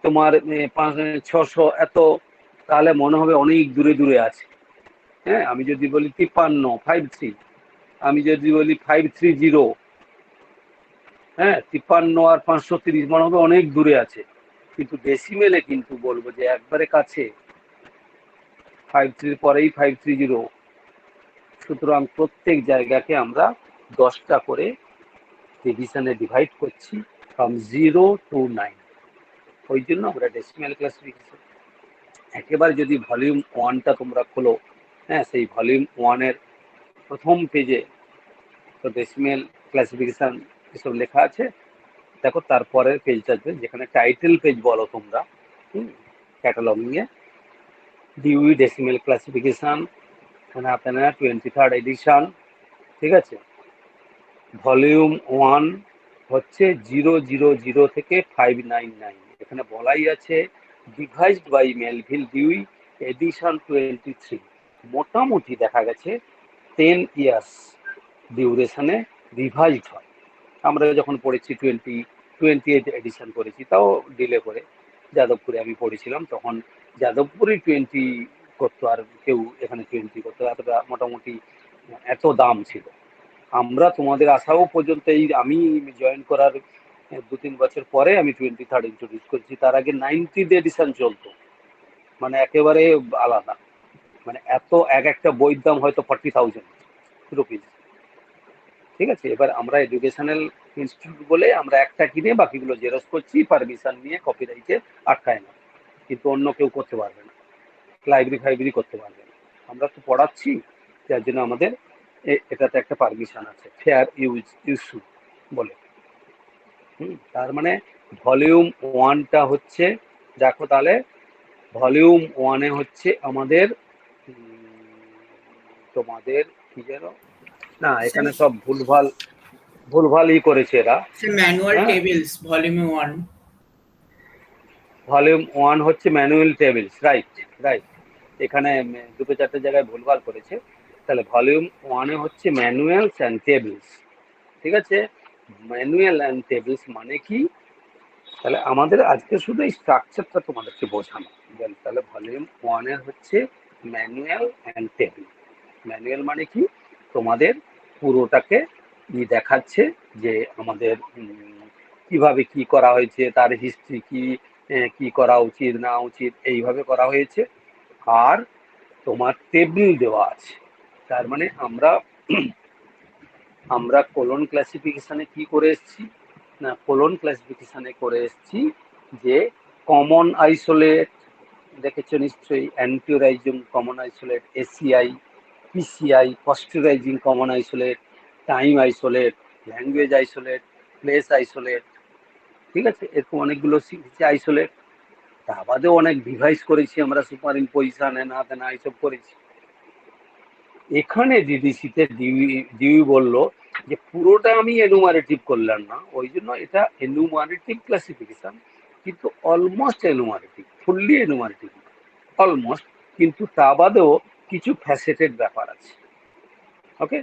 তোমার 600 এত, তাহলে মনে হবে অনেক দূরে দূরে আছে। হ্যাঁ, আমি যদি বলি 53, 53, আমি যদি বলি 530, হ্যাঁ 53 আর 530 মনে হবে অনেক দূরে আছে, কিন্তু ডেসিমেলে কিন্তু বলবো যে একবারে কাছে, 53 পরেই 530। সুতরাং প্রত্যেক জায়গাকে আমরা 10টা করে ডিভিশনে ডিভাইড করছি, ফ্রম 0 to 9। ওই জন্য আমরা ডেসিমেল ক্লাসিফিকেশন। একেবারে যদি ভলিউম 1টা তোমরা খোলো, হ্যাঁ সেই ভলিউম 1-এর প্রথম পেজে তো ডেসিমেল ক্লাসিফিকেশন এসব লেখা আছে। দেখো তারপরের পেজটাতে যেখানে টাইটেল পেজ বলো তোমরা, ক্যাটালগিং এ ডিউই ডেসিমেল ক্লাসিফিকেশন, এখানে আপনারা 23rd এডিশন, ঠিক আছে। ভলিউম 1 হচ্ছে 000 থেকে 599, এখানে বলাই আছে ডিভাইসড বাই মেলভিল ডিউই এডিশন 23। মোটামুটি দেখা গেছে 10 ইয়ার্স ডিউরেশনে রিভাইজড হয়। আমরা যখন পড়েছি 28 এডিশন করেছি, তাও ডিলে করে। যাদবপুরে আমি পড়েছিলাম তখন, যাদবপুরে 20 করতো, আর কেউ এখানে 20 করতো, এতটা মোটামুটি এত দাম ছিল। আমরা তোমাদের আসাও পর্যন্ত, এই আমি জয়েন করার 2-3 বছর পরে আমি 23rd ইন্ট্রোডিউস করেছি, তার আগে 90 এডিশন চলতো, মানে একেবারে আলাদা। মানে এত এক একটা বইয়ের দাম হয়তো 40,000 রুপিস। ঠিক আছে, এবার আমরা এডুকেশনাল ইনস্টিটিউট বলে আমরা একটা কিনে বাকিগুলো জেরক্স করছি, পারমিশন নিয়ে কপিরাইটে আটকায় না, কিন্তু অন্য কেউ করতে পারবে না, লাইব্রেরি ফাইব্রেরি করতে পারবে না। আমরা তো পড়াচ্ছি, যার জন্য আমাদের এটাতে একটা পারমিশন আছে, ফেয়ার ইউজ ইস্যু বলে। তার মানে ভলিউম ওয়ানটা হচ্ছে, দেখো তাহলে ভলিউম ওয়ানে হচ্ছে আমাদের তোমাদের কি যেন, না এখানে সব ভুলভাল ভুলভালই করেছে এরা। ম্যানুয়াল হ্যাঁ, টেবিলস ভলিউম 1। ভলিউম ওয়ান হচ্ছে ম্যানুয়াল টেবিলস, রাইট রাইট। এখানে দুটো চারটে জায়গায় ভুলভাল করেছে। তাহলে ভলিউম ওয়ানে হচ্ছে ম্যানুয়ালস অ্যান্ড টেবিলস। ঠিক আছে, ম্যানুয়াল অ্যান্ড টেবিলস মানে কি? তাহলে আমাদের আজকে শুধু এই স্ট্রাকচারটা তোমাদেরকে বোঝানো। তাহলে ভলিউম ওয়ানের হচ্ছে ম্যানুয়াল অ্যান্ড টেবিল। ম্যানুয়াল মানে কি? তোমাদের পুরোটাকে দেখাচ্ছে যে আমাদের কিভাবে কি করা হয়েছে, তার হিস্ট্রি কি, কি করা উচিত না উচিত, এইভাবে করা হয়েছে। আর তোমার টেবিল দেওয়া আছে, তার মানে আমরা কোলন ক্লাসিফিকেশনে কি করে এসেছি না, কোলন ক্লাসিফিকেশনে করে এসেছি যে কমন আইসোলেট, দেখেছো নিশ্চয়ই, anteriorising common isolate, ACI, PCI, posteriorising common isolate, time isolate, language isolate, place isolate. ঠিক আছে, এরকম অনেকগুলো শিখেছি আইসোলেট। তা বাদেও অনেক ডিভাইস করেছি আমরা, সুপার ইম্পোজিশন, না তেনা এইসব করেছি। এখানে ডিডিসিতে ডিউই বলল যে পুরোটা আমি এনুমারেটিভ করলাম না, ওই জন্য এটা এনুমারেটিভ ক্লাসিফিকেশন, কিন্তু অলমোস্ট এনুমারেটিভ, ফুললি এনুমারেটিভ অলমোস্ট, কিন্তু তা বাদেও কিছু ফ্যাসেটেড ব্যাপার আছে। ওকে,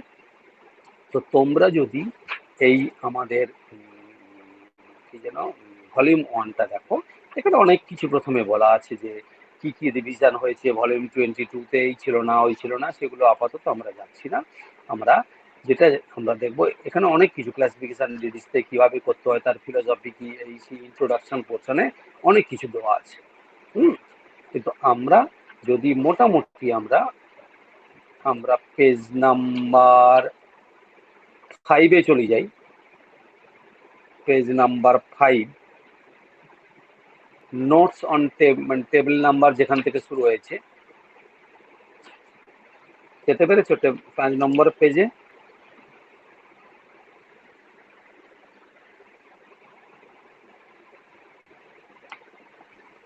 তো তোমরা যদি এই আমাদের কি যেন ভলিউম ওয়ানটা দেখো, এখানে অনেক কিছু প্রথমে বলা আছে যে কি কি রিভিশন হয়েছে ভলিউম 22-তে, এই ছিল না ওই ছিল না, সেগুলো আপাতত আমরা যাচ্ছি না। আমরা যেটা আমরা দেখবো, এখানে অনেক কিছু ক্লাসিফিকেশন ডিজিজতে কিভাবে করতে হয়, তার ফিলোসফি কি, এই ইন্ট্রোডাকশন পোর্শনে অনেক কিছু দেওয়া আছে। কিন্তু আমরা যদি মোটামুটি আমরা পেজ নাম্বার 5-এ চলে যাই, পেজ নাম্বার 5, নোটস অন মানে টেবিল নাম্বার যেখান থেকে শুরু হয়েছে, যেতে পেরেছো 5 নম্বর পেজে?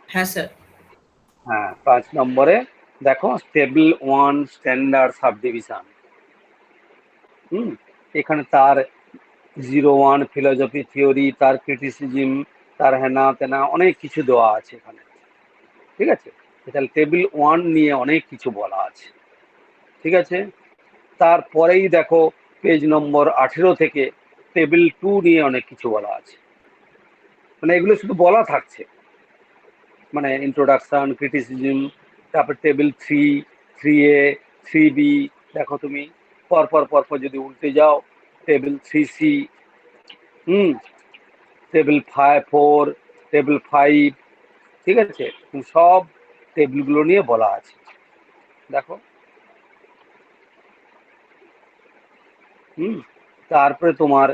হ্যাঁ স্যার। হ্যাঁ, 5 নম্বরে দেখো টেবিল 1 স্ট্যান্ডার্ড সাব ডিভিশন। এখানে তার 01 ফিলোসফি থিওরি, তার ক্রিটিসিজম, তার হেনা তেনা অনেক কিছু দেওয়া আছে এখানে। ঠিক আছে, তাহলে টেবিল 1 নিয়ে অনেক কিছু বলা আছে। ঠিক আছে, তারপরেই দেখো পেজ নম্বর 18 থেকে টেবিল 2 নিয়ে অনেক কিছু বলা আছে। মানে এগুলো শুধু বলা থাকছে, মানে ইন্ট্রোডাকশন, ক্রিটিসিজম, তারপর টেবিল 3A, 3B, দেখো তুমি পরপর পরপর যদি উল্টে যাও, টেবিল 3C, টেবিল 4, টেবিল 5। ঠিক আছে, সব টেবিলগুলো নিয়ে বলা আছে, দেখো। তারপরে তোমার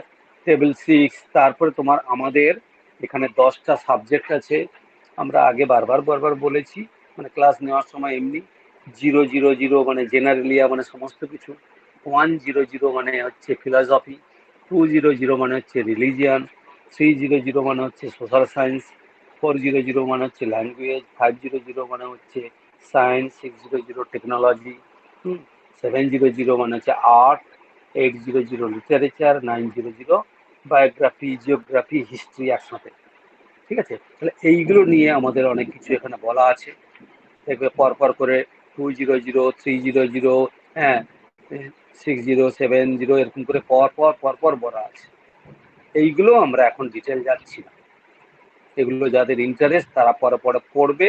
টেবিল 6, তারপরে তোমার আমাদের এখানে 10টা সাবজেক্ট আছে। আমরা আগে বারবার বলেছি, মানে ক্লাস নেওয়ার সময় এমনি 000 মানে জেনারেলিয়া, মানে সমস্ত কিছু, 100 মানে হচ্ছে ফিলসফি, 200 মানে হচ্ছে রিলিজিয়ান, 300 মানে হচ্ছে সোশ্যাল সায়েন্স, 400 মানে হচ্ছে ল্যাঙ্গুয়েজ, 500 মানে হচ্ছে সায়েন্স, 600 টেকনোলজি, 700 মানে হচ্ছে art, 800 literature, 900 biography, geography, history একসাথে। ঠিক আছে? তাহলে এইগুলো নিয়ে আমাদের অনেক কিছু এখানে বলা আছে। দেখবে পরপর করে 200, 300, হ্যাঁ, 6070 এরকম করে পরপর বলা আছে। এইগুলো আমরা এখন ডিটেল যাচ্ছি না। এগুলো যাদের ইন্টারেস্ট তারা পরে পড়বে,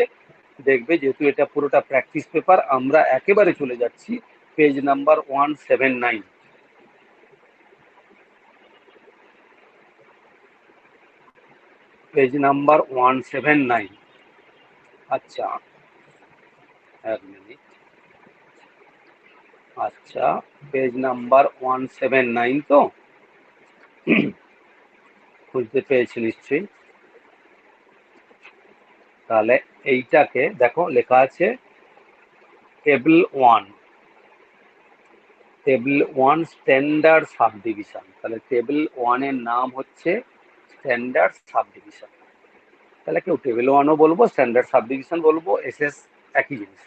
দেখবে। যেহেতু এটা পুরোটা প্র্যাকটিস পেপার, আমরা একেবারে চলে যাচ্ছি পেজ নাম্বার 179। Page number 179। আচ্ছা, এক মিনিট। আচ্ছা, পেজ নাম্বার 179 তো বুঝতে পেরেছি নিশ্চয়ই। তাহলে এইটাকে দেখো, লেখা আছে table 1, table 1 standard sub division. তাহলে টেবিল 1 এর নাম হচ্ছে স্ট্যান্ডার্ড সাব ডিভিশন। তাহলে কেউ টেবিল 1ও বলবো, স্ট্যান্ডার্ড সাব ডিভিশন বলবো, এসএস একই জিনিস।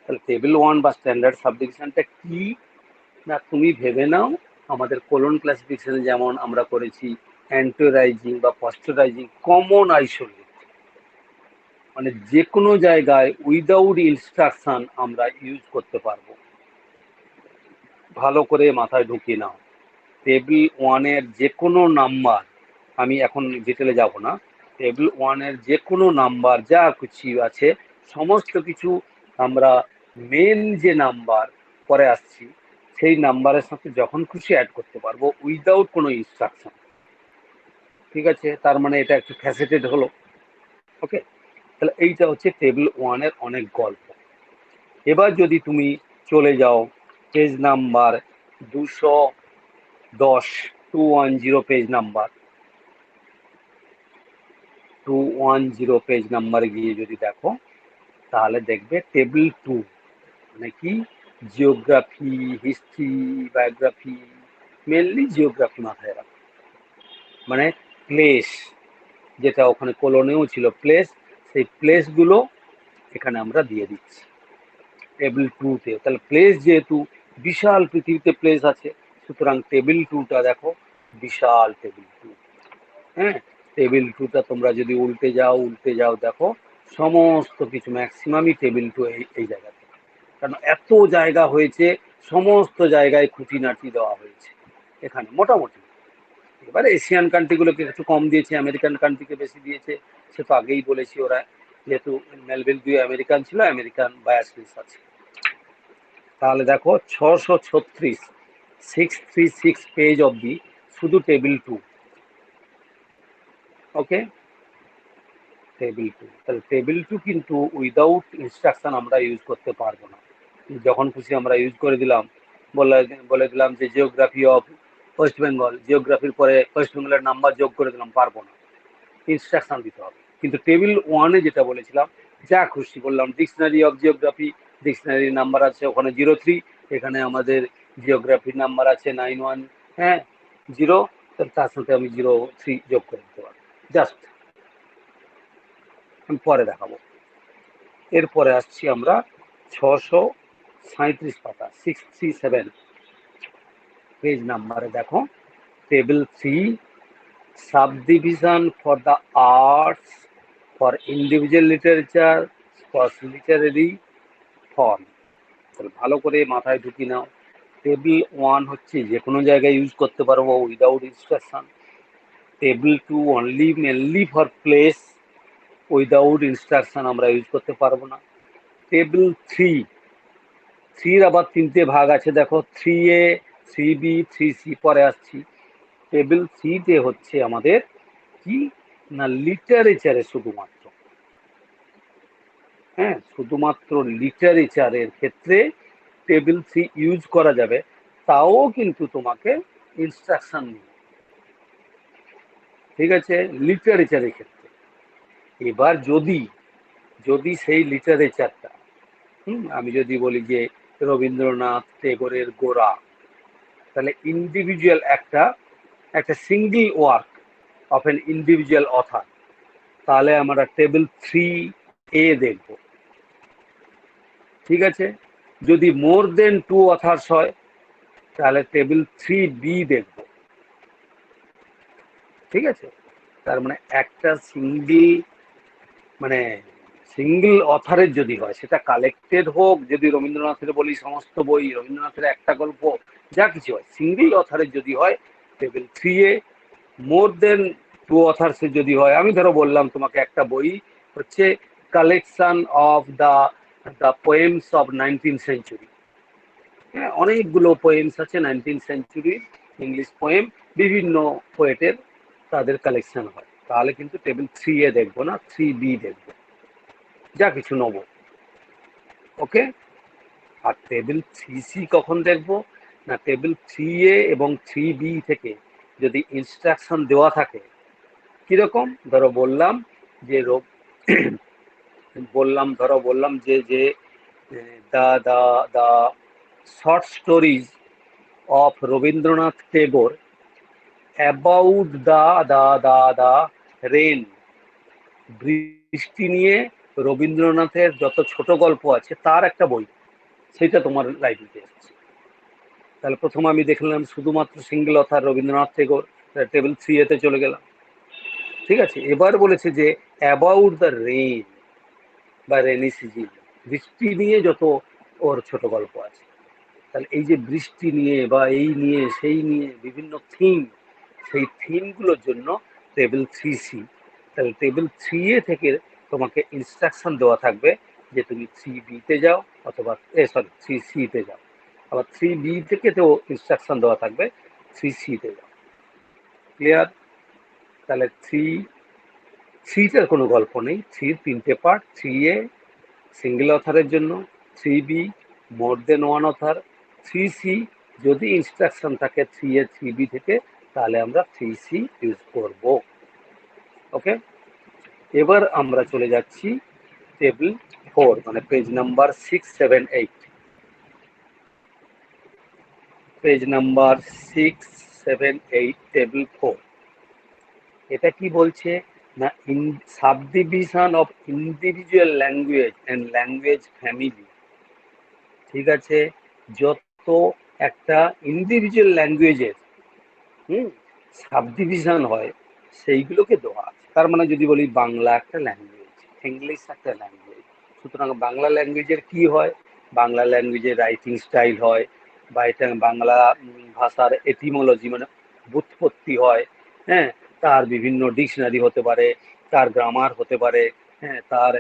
তাহলে টেবিল 1 বা স্ট্যান্ডার্ড সাব ডিভিশনটা কি না, তুমি ভেবে নাও আমাদের কোলন ক্লাসিফিকেশনে যেমন আমরা করেছি অ্যান্টোরাইজিং বা পস্টোরাইজিং, কমন আইসোলেট, মানে যে কোনো জায়গায় উইদাউট ইনস্ট্রাকশন আমরা ইউজ করতে পারবো। ভালো করে মাথায় ঢুকিয়ে নাও, টেবিল 1-এর যে কোনো নাম্বার, আমি এখন ডিটেলে যাব না, টেবিল 1-এর যে কোনো নাম্বার যা কিছু আছে সমস্ত কিছু আমরা মেন যে নাম্বার পরে আসছি সেই নাম্বারের সাথে যখন খুশি অ্যাড করতে পারবো উইদাউট কোনো ইনস্ট্রাকশন। ঠিক আছে? তার মানে এটা একটু ফ্যাসেটেড হলো। ওকে, তাহলে এইটা হচ্ছে টেবিল 1-এর অনেক গল্প। এবার যদি তুমি চলে যাও page number 210, 210 page number, 210 page নাম্বারে গিয়ে যদি দেখো, তাহলে দেখবে টেবিল 2, মানে কি, geography, history, biography, mainly geography মাথায় রাখো। মানে প্লেস, যেটা ওখানে কোলনেও ছিল প্লেস, সেই প্লেসগুলো এখানে আমরা দিয়ে দিচ্ছি টেবিল 2-তে। তাহলে প্লেস যেহেতু বিশাল পৃথিবীতে প্লেস আছে, সুতরাং টেবিল 2টা দেখো বিশাল টেবিল 2। হ্যাঁ, টেবিল 2টা তোমরা যদি উল্টে যাও দেখো সমস্ত কিছু ম্যাক্সিমামই টেবিল 2 এই জায়গাতে, কারণ এত জায়গা হয়েছে, সমস্ত জায়গায় খুঁটিনাটি দেওয়া হয়েছে এখানে মোটামুটি। এবার এশিয়ান কান্ট্রিগুলোকে একটু কম দিয়েছে, আমেরিকান কান্ট্রিকে বেশি দিয়েছে, সে তো আগেই বলেছি। ওরা যেহেতু মেলভিল 2 আমেরিকান ছিল, আমেরিকান বায়াসনেস আছে। তাহলে দেখো 636, 636 পেজ অবধি শুধু টেবিল 2। ওকে, টেবিল 2। তাহলে টেবিল 2 কিন্তু উইদাউট ইনস্ট্রাকশন আমরা ইউজ করতে পারবো না। যখন খুশি আমরা ইউজ করে দিলাম, বলে দিলাম যে জিওগ্রাফি অফ ওয়েস্ট বেঙ্গল, জিওগ্রাফির পরে ওয়েস্ট বেঙ্গলের নাম্বার যোগ করে দিলাম, পারবো না। ইনস্ট্রাকশন দিতে হবে। কিন্তু টেবিল 1-এ যেটা বলেছিলাম, যা খুশি বললাম, ডিকশনারি অফ জিওগ্রাফি, ডিকশনারির নাম্বার আছে ওখানে 03, এখানে আমাদের জিওগ্রাফির নাম্বার আছে 91, হ্যাঁ 0, তার সাথে আমি 03 যোগ করে দিতে পারবো। জাস্ট আমি পরে দেখাবো। এরপরে আসছি আমরা 637 পাতা, 637 পেজ নাম্বারে দেখো table 3, subdivision for the arts, for individual literature, for literary form. তাহলে ভালো করে মাথায় ঢুকি নাও, টেবিল 1 হচ্ছে যে কোনো জায়গায় ইউজ করতে পারবো without instruction. Table 2 only mainly for place, without instruction আমরা ইউজ করতে পারবো না। টেবিল 3-এর আবার 3টে ভাগ আছে দেখো, 3A, 3B, 3C, পরে আসছি। টেবিল 3-তে হচ্ছে আমাদের কি না, লিটারেচারে শুধুমাত্র, হ্যাঁ শুধুমাত্র লিটারেচারের ক্ষেত্রে টেবিল 3 ইউজ করা যাবে, তাও কিন্তু তোমাকে ইনস্ট্রাকশন নেই। ঠিক আছে, লিটারেচারের ক্ষেত্রে। এবার যদি যদি সেই লিটারেচারটা, আমি যদি বলি যে রবীন্দ্রনাথ টেগোরের গোরা, তাহলে ইন্ডিভিজুয়াল একটা single work of N individual other, তাহলে আমরা টেবিল 3A দেখব। ঠিক আছে, যদি মোর দেন 2 অথার্স হয় তাহলে টেবিল 3B দেখব। ঠিক আছে, তার মানে একটা সিঙ্গেল অথারের যদি হয়, সেটা কালেক্টেড হোক, যদি রবীন্দ্রনাথের বলি সমস্ত বই, রবীন্দ্রনাথের একটা গল্প, যা কিছু হয়, সিঙ্গেল অথারের যদি হয় টেবিল 3A। মোর দেন 2 অথার্সের যদি হয়, আমি ধরো বললাম তোমাকে একটা বই হচ্ছে collection of the poems of 19th century. হ্যাঁ, অনেকগুলো পোয়েমস আছে 19th সেঞ্চুরির, ইংলিশ পোয়েম, বিভিন্ন পোয়েটের, তাদের কালেকশন হয়, তাহলে কিন্তু টেবিল 3A দেখবো না, 3B দেখবো, যা কিছু নেবো। ওকে। আর টেবিল 3C কখন দেখবো না, টেবিল 3A এবং 3B থেকে যদি ইনস্ট্রাকশন দেওয়া থাকে, কিরকম ধরো বললাম যে বললাম যে যে the the the short stories of Rabindranath Tagore about the rain, বৃষ্টি নিয়ে রবীন্দ্রনাথের যত ছোট গল্প আছে তার একটা বই, সেটা তোমার লাইব্রেরিতে এসেছে। তাহলে প্রথমে আমি দেখলাম শুধুমাত্র single other Rabindranath Tagore, table 3A চলে গেলাম। ঠিক আছে, এবার বলেছে যে অ্যাবাউট দ্য রেন বা রেনি সিজন, বৃষ্টি নিয়ে যত ওর ছোট গল্প আছে। তাহলে এই যে বৃষ্টি নিয়ে বা এই নিয়ে সেই নিয়ে বিভিন্ন থিম, সেই থিমগুলোর জন্য টেবিল 3C। তাহলে টেবিল 3A থেকে তোমাকে ইনস্ট্রাকশন দেওয়া থাকবে যে তুমি 3B যাও, অথবা 3C যাও। আবার 3B থেকে তো ইনস্ট্রাকশন দেওয়া থাকবে 3C যাও। ক্লিয়ার? তাহলে 3টার কোনো গল্প নেই, 3 পার্ট, 3A সিঙ্গেল অথারের জন্য, 3B মোর দেন 1 অথার, 3C যদি ইনস্ট্রাকশন থাকে 3A 3B থেকে, তাহলে আমরা 3C ইউজ করব। ওকে। এবার আমরা চলে যাচ্ছি টেবিল 4, মানে page number 678, page number 678, table 4। এটা কি বলছে না, subdivision of individual language and language family. ঠিক আছে, যত একটা ইন্ডিভিজুয়াল ল্যাঙ্গুয়েজের সাবডিভিশন হয়, সেইগুলোকে দেওয়া আছে। তার মানে যদি বলি বাংলা একটা ল্যাঙ্গুয়েজ, ইংলিশ একটা ল্যাঙ্গুয়েজ, সুতরাং বাংলা ল্যাঙ্গুয়েজের কি হয়, বাংলা ল্যাঙ্গুয়েজের রাইটিং স্টাইল হয়, বা এটা বাংলা ভাষার এটিমোলজি মানে ব্যুৎপত্তি হয়। হ্যাঁ, তার বিভিন্ন ডিকশনারি হতে পারে, তার গ্রামার হতে পারে, হ্যাঁ, তার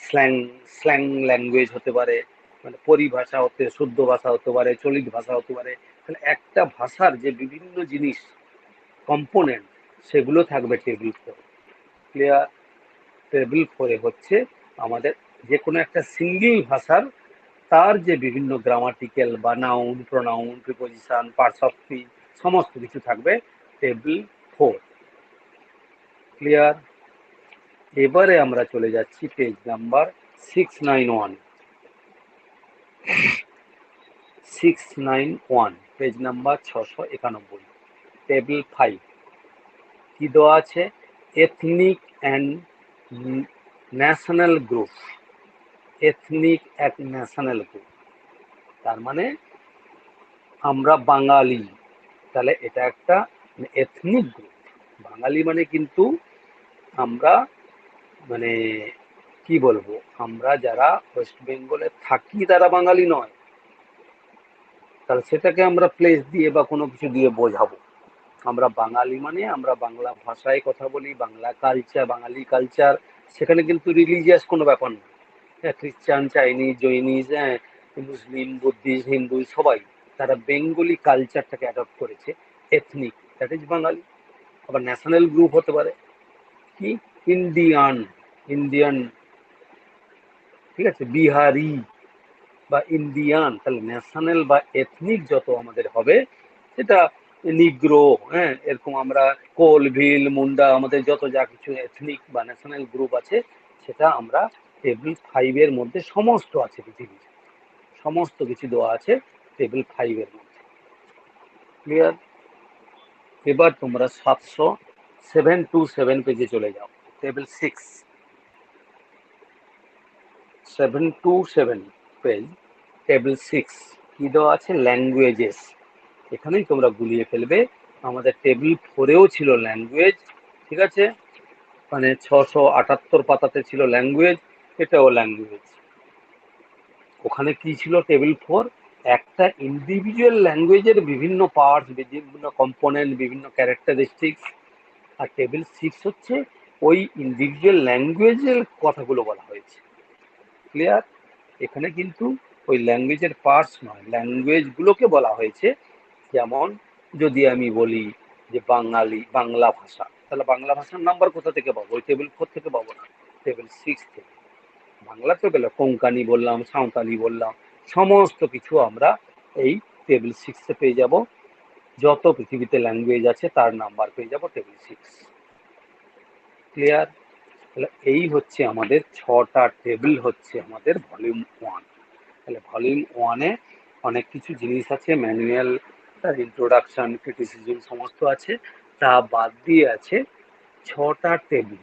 স্ল্যাং স্ল্যাং ল্যাঙ্গুয়েজ হতে পারে, মানে পরিভাষা শুদ্ধ ভাষা হতে পারে, চলিত ভাষা হতে পারে। তাহলে একটা ভাষার যে বিভিন্ন জিনিস কম্পোনেন্ট, সেগুলো থাকবে টেবিল 4। ক্লিয়ার? টেবিল 4 হচ্ছে আমাদের যে কোনো একটা সিঙ্গেল ভাষার তার যে বিভিন্ন গ্রামাটিক্যাল বা noun, pronoun, preposition, parts of speech, সমস্ত কিছু থাকবে টেবিল 4। ক্লিয়ার? এবারে আমরা চলে যাচ্ছি page number 691, 691, page number 691, table 5। কি দেওয়া আছে? Ethnic and national group. Ethnic and national group, তার মানে আমরা বাঙালি, তাহলে এটা একটা এথনিক গ্রুপ। বাঙালি মানে কিন্তু আমরা, মানে কি বলবো, আমরা যারা ওয়েস্ট বেঙ্গলে থাকি তারা বাঙালি নয়। তাহলে সেটাকে আমরা প্লেস দিয়ে বা কোনো কিছু দিয়ে বোঝাবো। আমরা বাঙালি মানে আমরা বাংলা ভাষায় কথা বলি, বাংলা কালচার, বাঙালি কালচার, সেখানে কিন্তু রিলিজিয়াস কোনো ব্যাপার না। হ্যাঁ, খ্রিস্টান, চাইনিজ, জৈনিজ, হ্যাঁ, মুসলিম, বুদ্ধিস্ট, হিন্দু, সবাই তারা বেঙ্গলি কালচারটাকে অ্যাডপ্ট করেছে। এথনিক, দ্যাট ইজ বাঙালি। আবার ন্যাশনাল গ্রুপ হতে পারে কি, ইন্ডিয়ান, ইন্ডিয়ান, ঠিক আছে, বিহারি বা ইন্ডিয়ান। তাহলে ন্যাশনাল বা এথনিক যত আমাদের হবে, সেটা নিগ্রো, হ্যাঁ, এরকম আমরা কোল, ভিল, মুন্ডা, আমাদের যত যা কিছু এথনিক বা ন্যাশনাল গ্রুপ আছে, সেটা আমরা টেবিল 5 মধ্যে সমস্ত আছে, পৃথিবীর সমস্ত কিছু দেওয়া আছে টেবিল 5 মধ্যে। ক্লিয়ার? এবার তোমরা 727 পেজে চলে যাও, টেবিল 6, 727 পেজ, টেবিল 6। কি দেওয়া আছে? ল্যাঙ্গুয়েজেস। এখানেই তোমরা গুলিয়ে ফেলবে, আমাদের টেবিল 4 ছিল ল্যাঙ্গুয়েজ। ঠিক আছে, মানে 678 পাতাতে ছিল ল্যাঙ্গুয়েজ, এটাও ল্যাঙ্গুয়েজ। ওখানে কি ছিল টেবিল 4, একটা ইন্ডিভিজুয়াল ল্যাঙ্গুয়েজের বিভিন্ন পার্টস, বিভিন্ন কম্পোনেন্ট, বিভিন্ন ক্যারেক্টারিস্টিক্স। আর টেবিল 6 হচ্ছে ওই ইন্ডিভিজুয়াল ল্যাঙ্গুয়েজের কথাগুলো বলা হয়েছে। ক্লিয়ার? এখানে কিন্তু ওই ল্যাঙ্গুয়েজের পার্টস নয়, ল্যাঙ্গুয়েজগুলোকে বলা হয়েছে। যেমন যদি আমি বলি যে বাংলা ভাষা, তাহলে বাংলা ভাষার নাম্বার কোথা থেকে পাবো? ওই টেবিল 4 থেকে পাবো না, টেবিল 6 থেকে। বাংলা তো গেল, কোঙ্কানি বললাম, সাঁওতালি বললাম, সমস্ত কিছু আমরা এই টেবিল 6 পেয়ে যাব। যত পৃথিবীতে ল্যাঙ্গুয়েজ আছে তার নাম্বার পেয়ে যাব টেবিল 6। ক্লিয়ার? তাহলে এই হচ্ছে আমাদের 6টা টেবিল, হচ্ছে আমাদের ভলিউম 1। তাহলে ভলিউম 1-এ অনেক কিছু জিনিস আছে, ম্যানুয়াল, তার ইন্ট্রোডাকশন, ক্রিটিসিজম সমস্ত আছে। তা বাদ দিয়ে আছে 6টা টেবিল।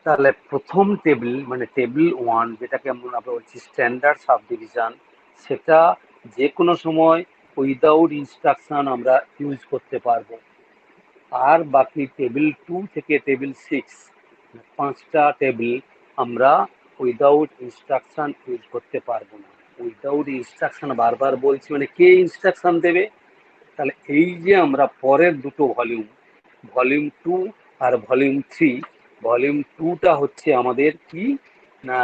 তাহলে প্রথম টেবিল মানে টেবিল 1, যেটাকে আমরা বলছি স্ট্যান্ডার্ড সাব ডিভিশন, সেটা যে কোনো সময় উইদাউট ইনস্ট্রাকশন আমরা ইউজ করতে পারবো। আর বাকি টেবিল 2 থেকে টেবিল 6, 5টা টেবিল আমরা উইদাউট ইনস্ট্রাকশন ইউজ করতে পারবো না। উইদাউট ইনস্ট্রাকশন বারবার বলছি, মানে কে ইনস্ট্রাকশন দেবে? তাহলে এই যে আমরা পরের দুটো ভলিউম, ভলিউম 2 আর ভলিউম 3, ভলিউম 2টা হচ্ছে আমাদের কি না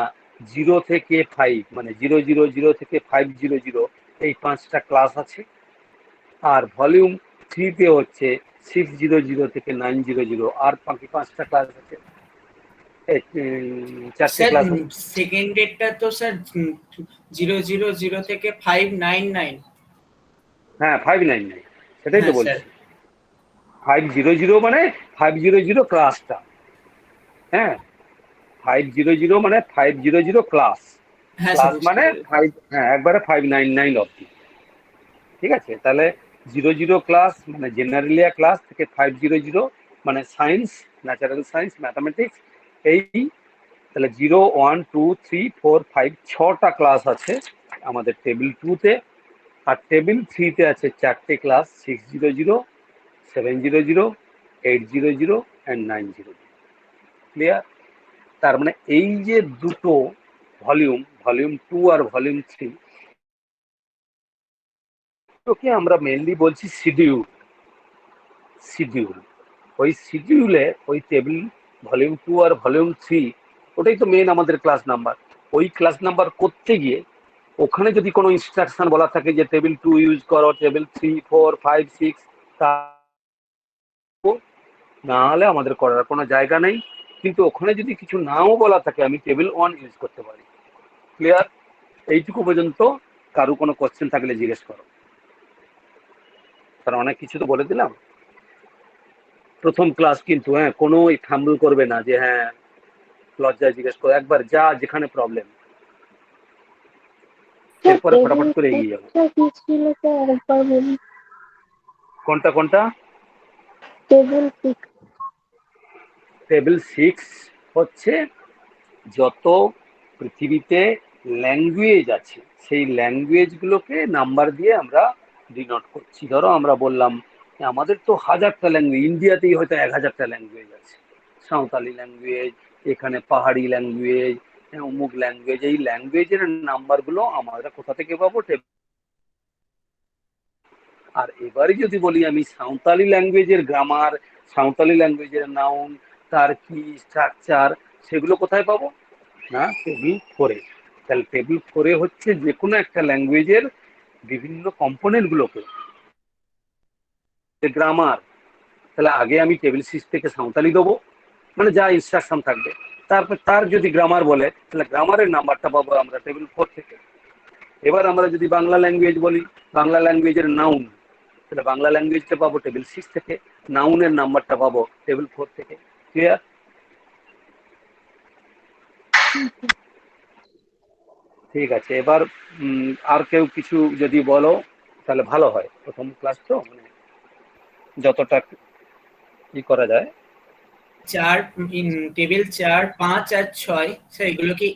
0 থেকে 5, মানে 000 থেকে 500, এই 5টা ক্লাস আছে। আর ভলিউম 3-তে হচ্ছে 600 থেকে 900, আর বাকি 5টা ক্লাস আছে, 4টে স্যার ক্লাস আছে। সেকেন্ড ডেটটা তো স্যার 000 থেকে 599। হ্যাঁ, 599, সেটাই তো হ্যাঁ স্যার। বলছি। 500 মানে 500 ক্লাসটা, হ্যাঁ, 500 মানে 500 ক্লাস, হ্যাঁ স্যার ক্লাস বুঝতে মানে পেরেছি। 5, হ্যাঁ, একবারে 599 অব্দি। ঠিক আছে? তাহলে 00 ক্লাস মানে জেনারেলিয়া ক্লাস থেকে 500 মানে সায়েন্স, ন্যাচারাল সায়েন্স, ম্যাথামেটিক্স, এই। তাহলে 0, 1, 2, 3, 4, 5, 6টা ক্লাস আছে আমাদের টেবিল 2-তে। আর টেবিল 3-তে আছে 4টে ক্লাস, 600, 700, 800 অ্যান্ড 900। ক্লিয়ার? তার মানে এই যে দুটো ভলিউম, ভলিউম 2 আর ভলিউম 3, তোকে আমরা মেনলি বলছি শিডিউল। শিডিউল, ওই শিডিউলে ওই টেবিল ভলিউম 2 আর ভলিউম 3, ওটাই তো মেন আমাদের ক্লাস নাম্বার। ওই ক্লাস নাম্বার করতে গিয়ে ওখানে যদি কোনো ইনস্ট্রাকশন বলা থাকে যে টেবিল 2 ইউজ করো, টেবিল 3, 4, 5, 6, তা না হলে আমাদের করার কোনো জায়গা নেই। কিন্তু ওখানে যদি কিছু নাও বলা থাকে, আমি টেবিল 1 ইউজ করতে পারি। ক্লিয়ার? এইটুকু পর্যন্ত কারো কোনো কোশ্চেন থাকলে জিজ্ঞেস করো। কারণ অনেক কিছু তো বলে দিলাম। প্রথম ক্লাস কিন্তু, হ্যাঁ, কোনো থাম্বল করবে না যে হ্যাঁ লজ্জায় জিজ্ঞেস করো, একবার যা যেখানে প্রবলেম, এরপরে ফটাফট করে এগিয়ে যাবো। কি ছিল স্যার আরেকবার বলুন? কোনটা কোনটা? টেবিল 6। টেবিল 6 হচ্ছে যত পৃথিবীতে ল্যাঙ্গুয়েজ আছে সেই ল্যাঙ্গুয়েজগুলোকে নাম্বার দিয়ে আমরা ডিনোট করছি। ধরো আমরা বললাম আমাদের তো 1000টা ল্যাঙ্গুয়েজ, ইন্ডিয়াতেই হয়তো 1000টা ল্যাঙ্গুয়েজ আছে। সাঁওতালি ল্যাঙ্গুয়েজ, এখানে পাহাড়ি ল্যাঙ্গুয়েজ, অমুক ল্যাঙ্গুয়েজ, এই ল্যাঙ্গুয়েজের নাম্বারগুলো আমরা কোথা থেকে পাবো? আর এবারে যদি বলি আমি সাঁওতালি ল্যাঙ্গুয়েজের গ্রামার, সাঁওতালি ল্যাঙ্গুয়েজের নাউন, তার কি স্ট্রাকচার, সেগুলো কোথায় পাবো? না, টেবিল 4-এ। তাহলে টেবিল 4-এ হচ্ছে যে কোনো একটা ল্যাঙ্গুয়েজের বিভিন্ন কম্পোনেন্ট গুলোকে, গ্রামার, তাহলে আগে আমি টেবিল 6 থেকে সাঁওতালি দেবো, মানে যা ইনস্ট্রাকশন থাকবে। তারপর তার যদি গ্রামার বলে, তাহলে গ্রামারের নাম্বারটা পাবো আমরা টেবিল 4 থেকে। এবার আমরা যদি বাংলা ল্যাঙ্গুয়েজ বলি, বাংলা ল্যাঙ্গুয়েজের নাউন, তাহলে বাংলা ল্যাঙ্গুয়েজটা পাবো টেবিল 6 থেকে, নাউনের নাম্বারটা পাবো টেবিল 4 থেকে। ক্লিয়ার? ঠিক আছে। এবার আর কেউ কিছু যদি বলো তাহলে ভালো হয়, প্রথম ক্লাস তো, মানে যতটা কি করা যায়। টেবিল 4, 5 আর 6 স্যার এগুলো কি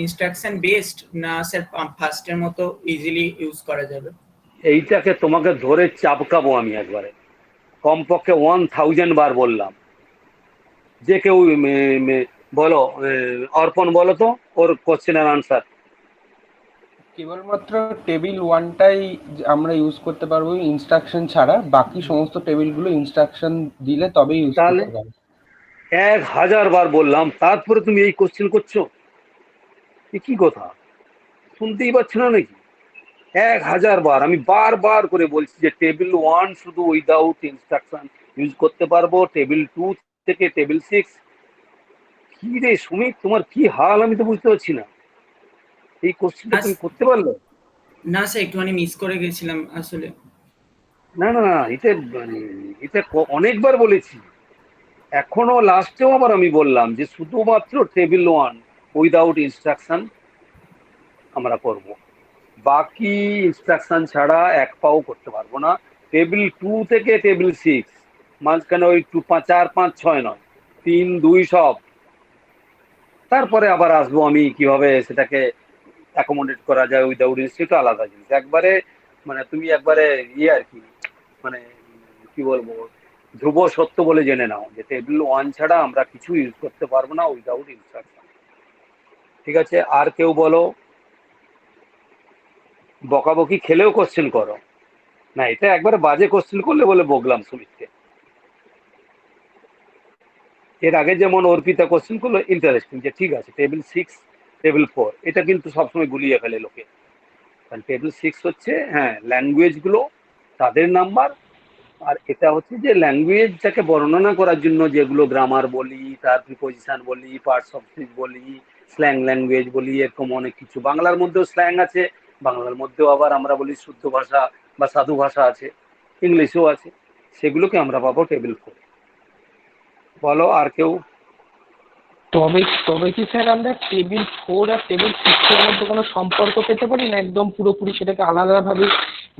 ইনস্ট্রাকশন বেসড না স্যার ফার্স্টের মতো ইজিলি ইউজ করা যাবে? এইটাকে তোমাকে ধরে চাপকাবো আমি একবারে, কমপক্ষে 1000 বার বললাম। যে কেউ বলো, অর্পণ বলো তো ওর কোশ্চেন আর আনসার। কেবলমাত্র টেবিল ওয়ানটাই আমরা ইউজ করতে পারবো ইনস্ট্রাকশন ছাড়া, বাকি সমস্ত টেবিলগুলো ইনস্ট্রাকশন দিলে তবেই ইউজ তাহলে করতে পারবো। 1000 বার বললাম, তারপরে তুমি এই কোশ্চেন করছো, এ কি কথা? শুনতেই পাচ্ছ না নাকি? 1000 বার আমি বারবার করে বলছি যে টেবিল 1 শুধু উইদাউট ইনস্ট্রাকশন ইউজ করতে পারবো, টেবিল 2 থেকে টেবিল 6। কি রে সুমিত, তোমার কি হাল আমি তো বুঝতে পারছি না। এই কোশ্চেনটা তুমি করতে পারলে? না স্যার, একটুখানি মিস করে গেছিলাম আসলে। না না না, এটা মানে এটা অনেকবার বলেছি। এখনো লাস্টেও আবার আমি বললাম যে শুধুমাত্র টেবিল 1 উইদাউট ইনস্ট্রাকশন আমরা করব, বাকি ইনস্ট্রাকশন ছাড়া এক পাও করতে পারবো না। টেবিল 2 থেকে টেবিল 6, মাঝখানে ওই 2 5 4 5 6 নয়, 3 2 সব। তারপরে আবার আসবো আমি কিভাবে সেটাকে অ্যাকোমোডেট করা যায় উইদাউট ইনস্টিটিউট, আলাদা জিনিস। একবারে মানে তুমি একবারে ইয়ে আর কি, মানে কি বলবো, ধ্রুব সত্য বলে জেনে নাও যে টেবিল 1 ছাড়া আমরা কিছু ইউজ করতে পারবো না উইদাউট ইনস্ট্রাকশন। ঠিক আছে, আর কেউ বলো? বকাবকি খেলেও কোশ্চেন করো না, এটা একবারে বাজে কোশ্চেন করলে বলে বকলাম সুমিতকে। এর আগে যেমন অর্পিতা কোশ্চেন করলো ইন্টারেস্টিং, যে ঠিক আছে টেবিল 6 টেবিল 4, এটা কিন্তু সবসময় গুলিয়ে ফেলে লোকে। কারণ টেবিল 6 হচ্ছে হ্যাঁ ল্যাঙ্গুয়েজ গুলো, তাদের নাম্বার। আর এটা হচ্ছে যে ল্যাঙ্গুয়েজটাকে বর্ণনা করার জন্য যেগুলো গ্রামার বলি, তার প্রিপোজিশন বলি, পার্টস অফ স্পিচ বলি, স্ল্যাং ল্যাঙ্গুয়েজ বলি, এরকম অনেক কিছু। বাংলার মধ্যেও স্ল্যাং আছে, বাংলার মধ্যেও আবার আমরা বলি শুদ্ধ ভাষা বা সাধু ভাষা আছে, ইংলিশেও আছে, সেগুলোকে আমরা পাবো টেবিল 4। বলো আর কেউ? তবে তবে কি স্যার আমরা টেবিল 4 আর টেবিল 6 এর মধ্যে কোনো সম্পর্ক পেতে পারি না, একদম পুরোপুরি সেটাকে আলাদাভাবে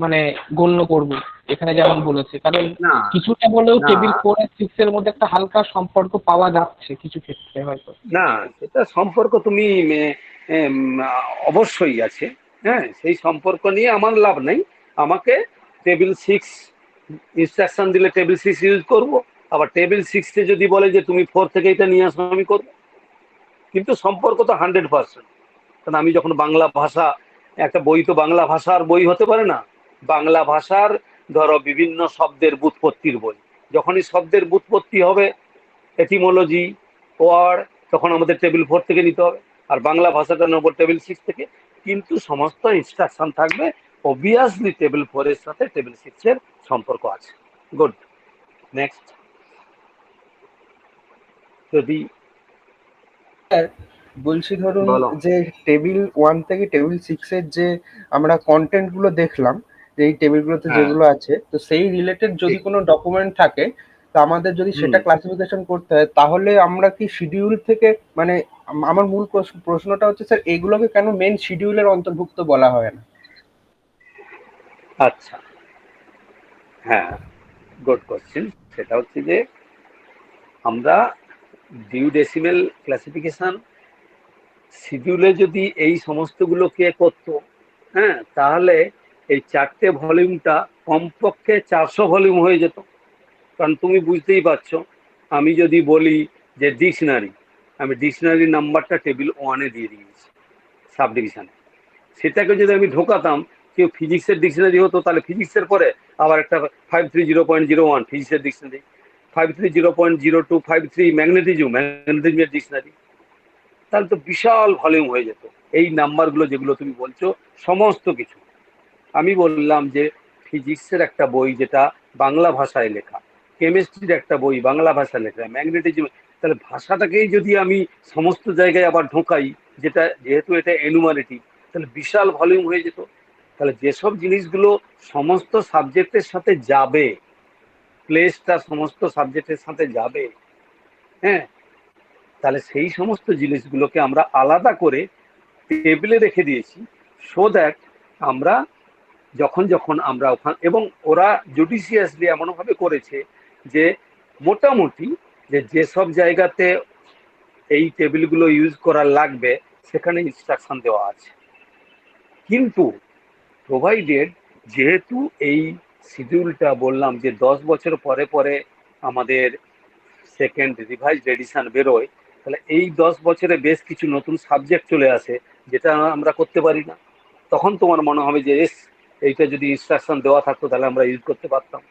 মানে গণ্য করব এখানে যেমন বলেছে? কারণ না কিছুটা হলেও না টেবিল 4 আর 6 এর মধ্যে একটা হালকা সম্পর্ক পাওয়া যাচ্ছে কিছু ক্ষেত্রে হয়তো। না, সেটা সম্পর্ক তুমি অবশ্যই আছে। হ্যাঁ, সেই সম্পর্ক নিয়ে আমার লাভ নেই। আমাকে টেবিল 6 ইনস্ট্রাকশন দিলে টেবিল 6 ইউজ করব, আবার টেবিল 6 যদি বলে যে তুমি 4 থেকে এটা নিয়ে আসো আমি করবো। কিন্তু সম্পর্ক তো 100%। কারণ আমি যখন বাংলা ভাষা, একটা বই তো বাংলা ভাষার বই হতে পারে না, বাংলা ভাষার ধরো বিভিন্ন শব্দের ব্যুৎপত্তির বই। যখনই শব্দের ব্যুৎপত্তি হবে, এটিমোলজি, ওয়ার্ড, তখন আমাদের টেবিল 4 থেকে নিতে হবে। আর বাংলা ভাষাটা নেবো টেবিল 6 থেকে। কিন্তু সমস্ত ইনস্ট্রাকশন থাকবে, অবভিয়াসলি টেবিল 4 এর সাথে টেবিল 6 এর সম্পর্ক আছে। Good, next. যদি বলছি ধরুন বলো। যে টেবিল 1 থেকে টেবিল 6 এর যে আমরা কন্টেন্ট গুলো দেখলাম, যে এই টেবিলগুলোতে হ্যাঁ, যেগুলো আছে, তো সেই রিলেটেড যদি ঠিক। কোনো ডকুমেন্ট থাকে, তো আমাদের যদি হুম, সেটা ক্লাসিফিকেশন করতে হয়, তাহলে আমরা কি শিডিউল থেকে মানে আমার মূল প্রশ্নটা হচ্ছে স্যার, এগুলোকে কেন মেন শিডিউলের অন্তর্ভুক্ত বলা হয় না? আচ্ছা, হ্যাঁ, গুড কোশ্চেন। সেটা হচ্ছে যে আমরা ডিউডেসিমেল ক্লাসিফিকেশন শিডিউলে যদি এই সমস্তগুলোকে করতো, হ্যাঁ, তাহলে এই 4টে ভলিউমটা কমপক্ষে 400 ভলিউম হয়ে যেত। কারণ তুমি বুঝতেই পারছো, আমি যদি বলি যে ডিকশনারি, আমি ডিকশনারি নাম্বারটা টেবিল 1-এ দিয়ে দিয়েছি সাব ডিভিশনে। সেটাকে যদি আমি ঢোকাতাম, কেউ ফিজিক্সের ডিকশনারি হতো, তাহলে ফিজিক্সের পরে আবার একটা 530.01 ফিজিক্সের ডিকশনারি, 530.02 53 ম্যাগনেটিজমের ডিকশনারি। তাহলে তো বিশাল ভলিউম হয়ে যেত। এই নাম্বারগুলো যেগুলো তুমি বলছো সমস্ত কিছু, আমি বললাম যে ফিজিক্সের একটা বই যেটা বাংলা ভাষায় লেখা, কেমিস্ট্রির একটা বই বাংলা ভাষায় লেখা, ম্যাগনেটিজম, তাহলে ভাষাটাকেই যদি আমি সমস্ত জায়গায় আবার ঢোকাই, যেটা যেহেতু এটা এনুমারেটিভ, তাহলে বিশাল ভলিউম হয়ে যেত। তাহলে যেসব জিনিসগুলো সমস্ত সাবজেক্টের সাথে যাবে, প্লেসটা সমস্ত সাবজেক্টের সাথে যাবে, হ্যাঁ, তাহলে সেই সমস্ত জিনিসগুলোকে আমরা আলাদা করে টেবিলে রেখে দিয়েছি, সো দ্যাট আমরা যখন যখন আমরা ওখানে, এবং ওরা জুডিশিয়াসলি এমনভাবে করেছে যে মোটামুটি যে যেসব জায়গাতে এই টেবিলগুলো ইউজ করা লাগবে সেখানে ইনস্ট্রাকশন দেওয়া আছে। কিন্তু প্রোভাইডেড, যেহেতু এই শিডিউলটা বললাম যে 10 বছর পরে পরে আমাদের সেকেন্ড রিভাইজ এডিশন বেরোয়, তাহলে এই 10 বছরে বেশ কিছু নতুন সাবজেক্ট চলে আসে যেটা আমরা করতে পারি না। তখন তোমার মনে হবে যে এস, এইটা যদি ইনস্ট্রাকশন দেওয়া থাকতো তাহলে আমরা ইউজ করতে পারতাম।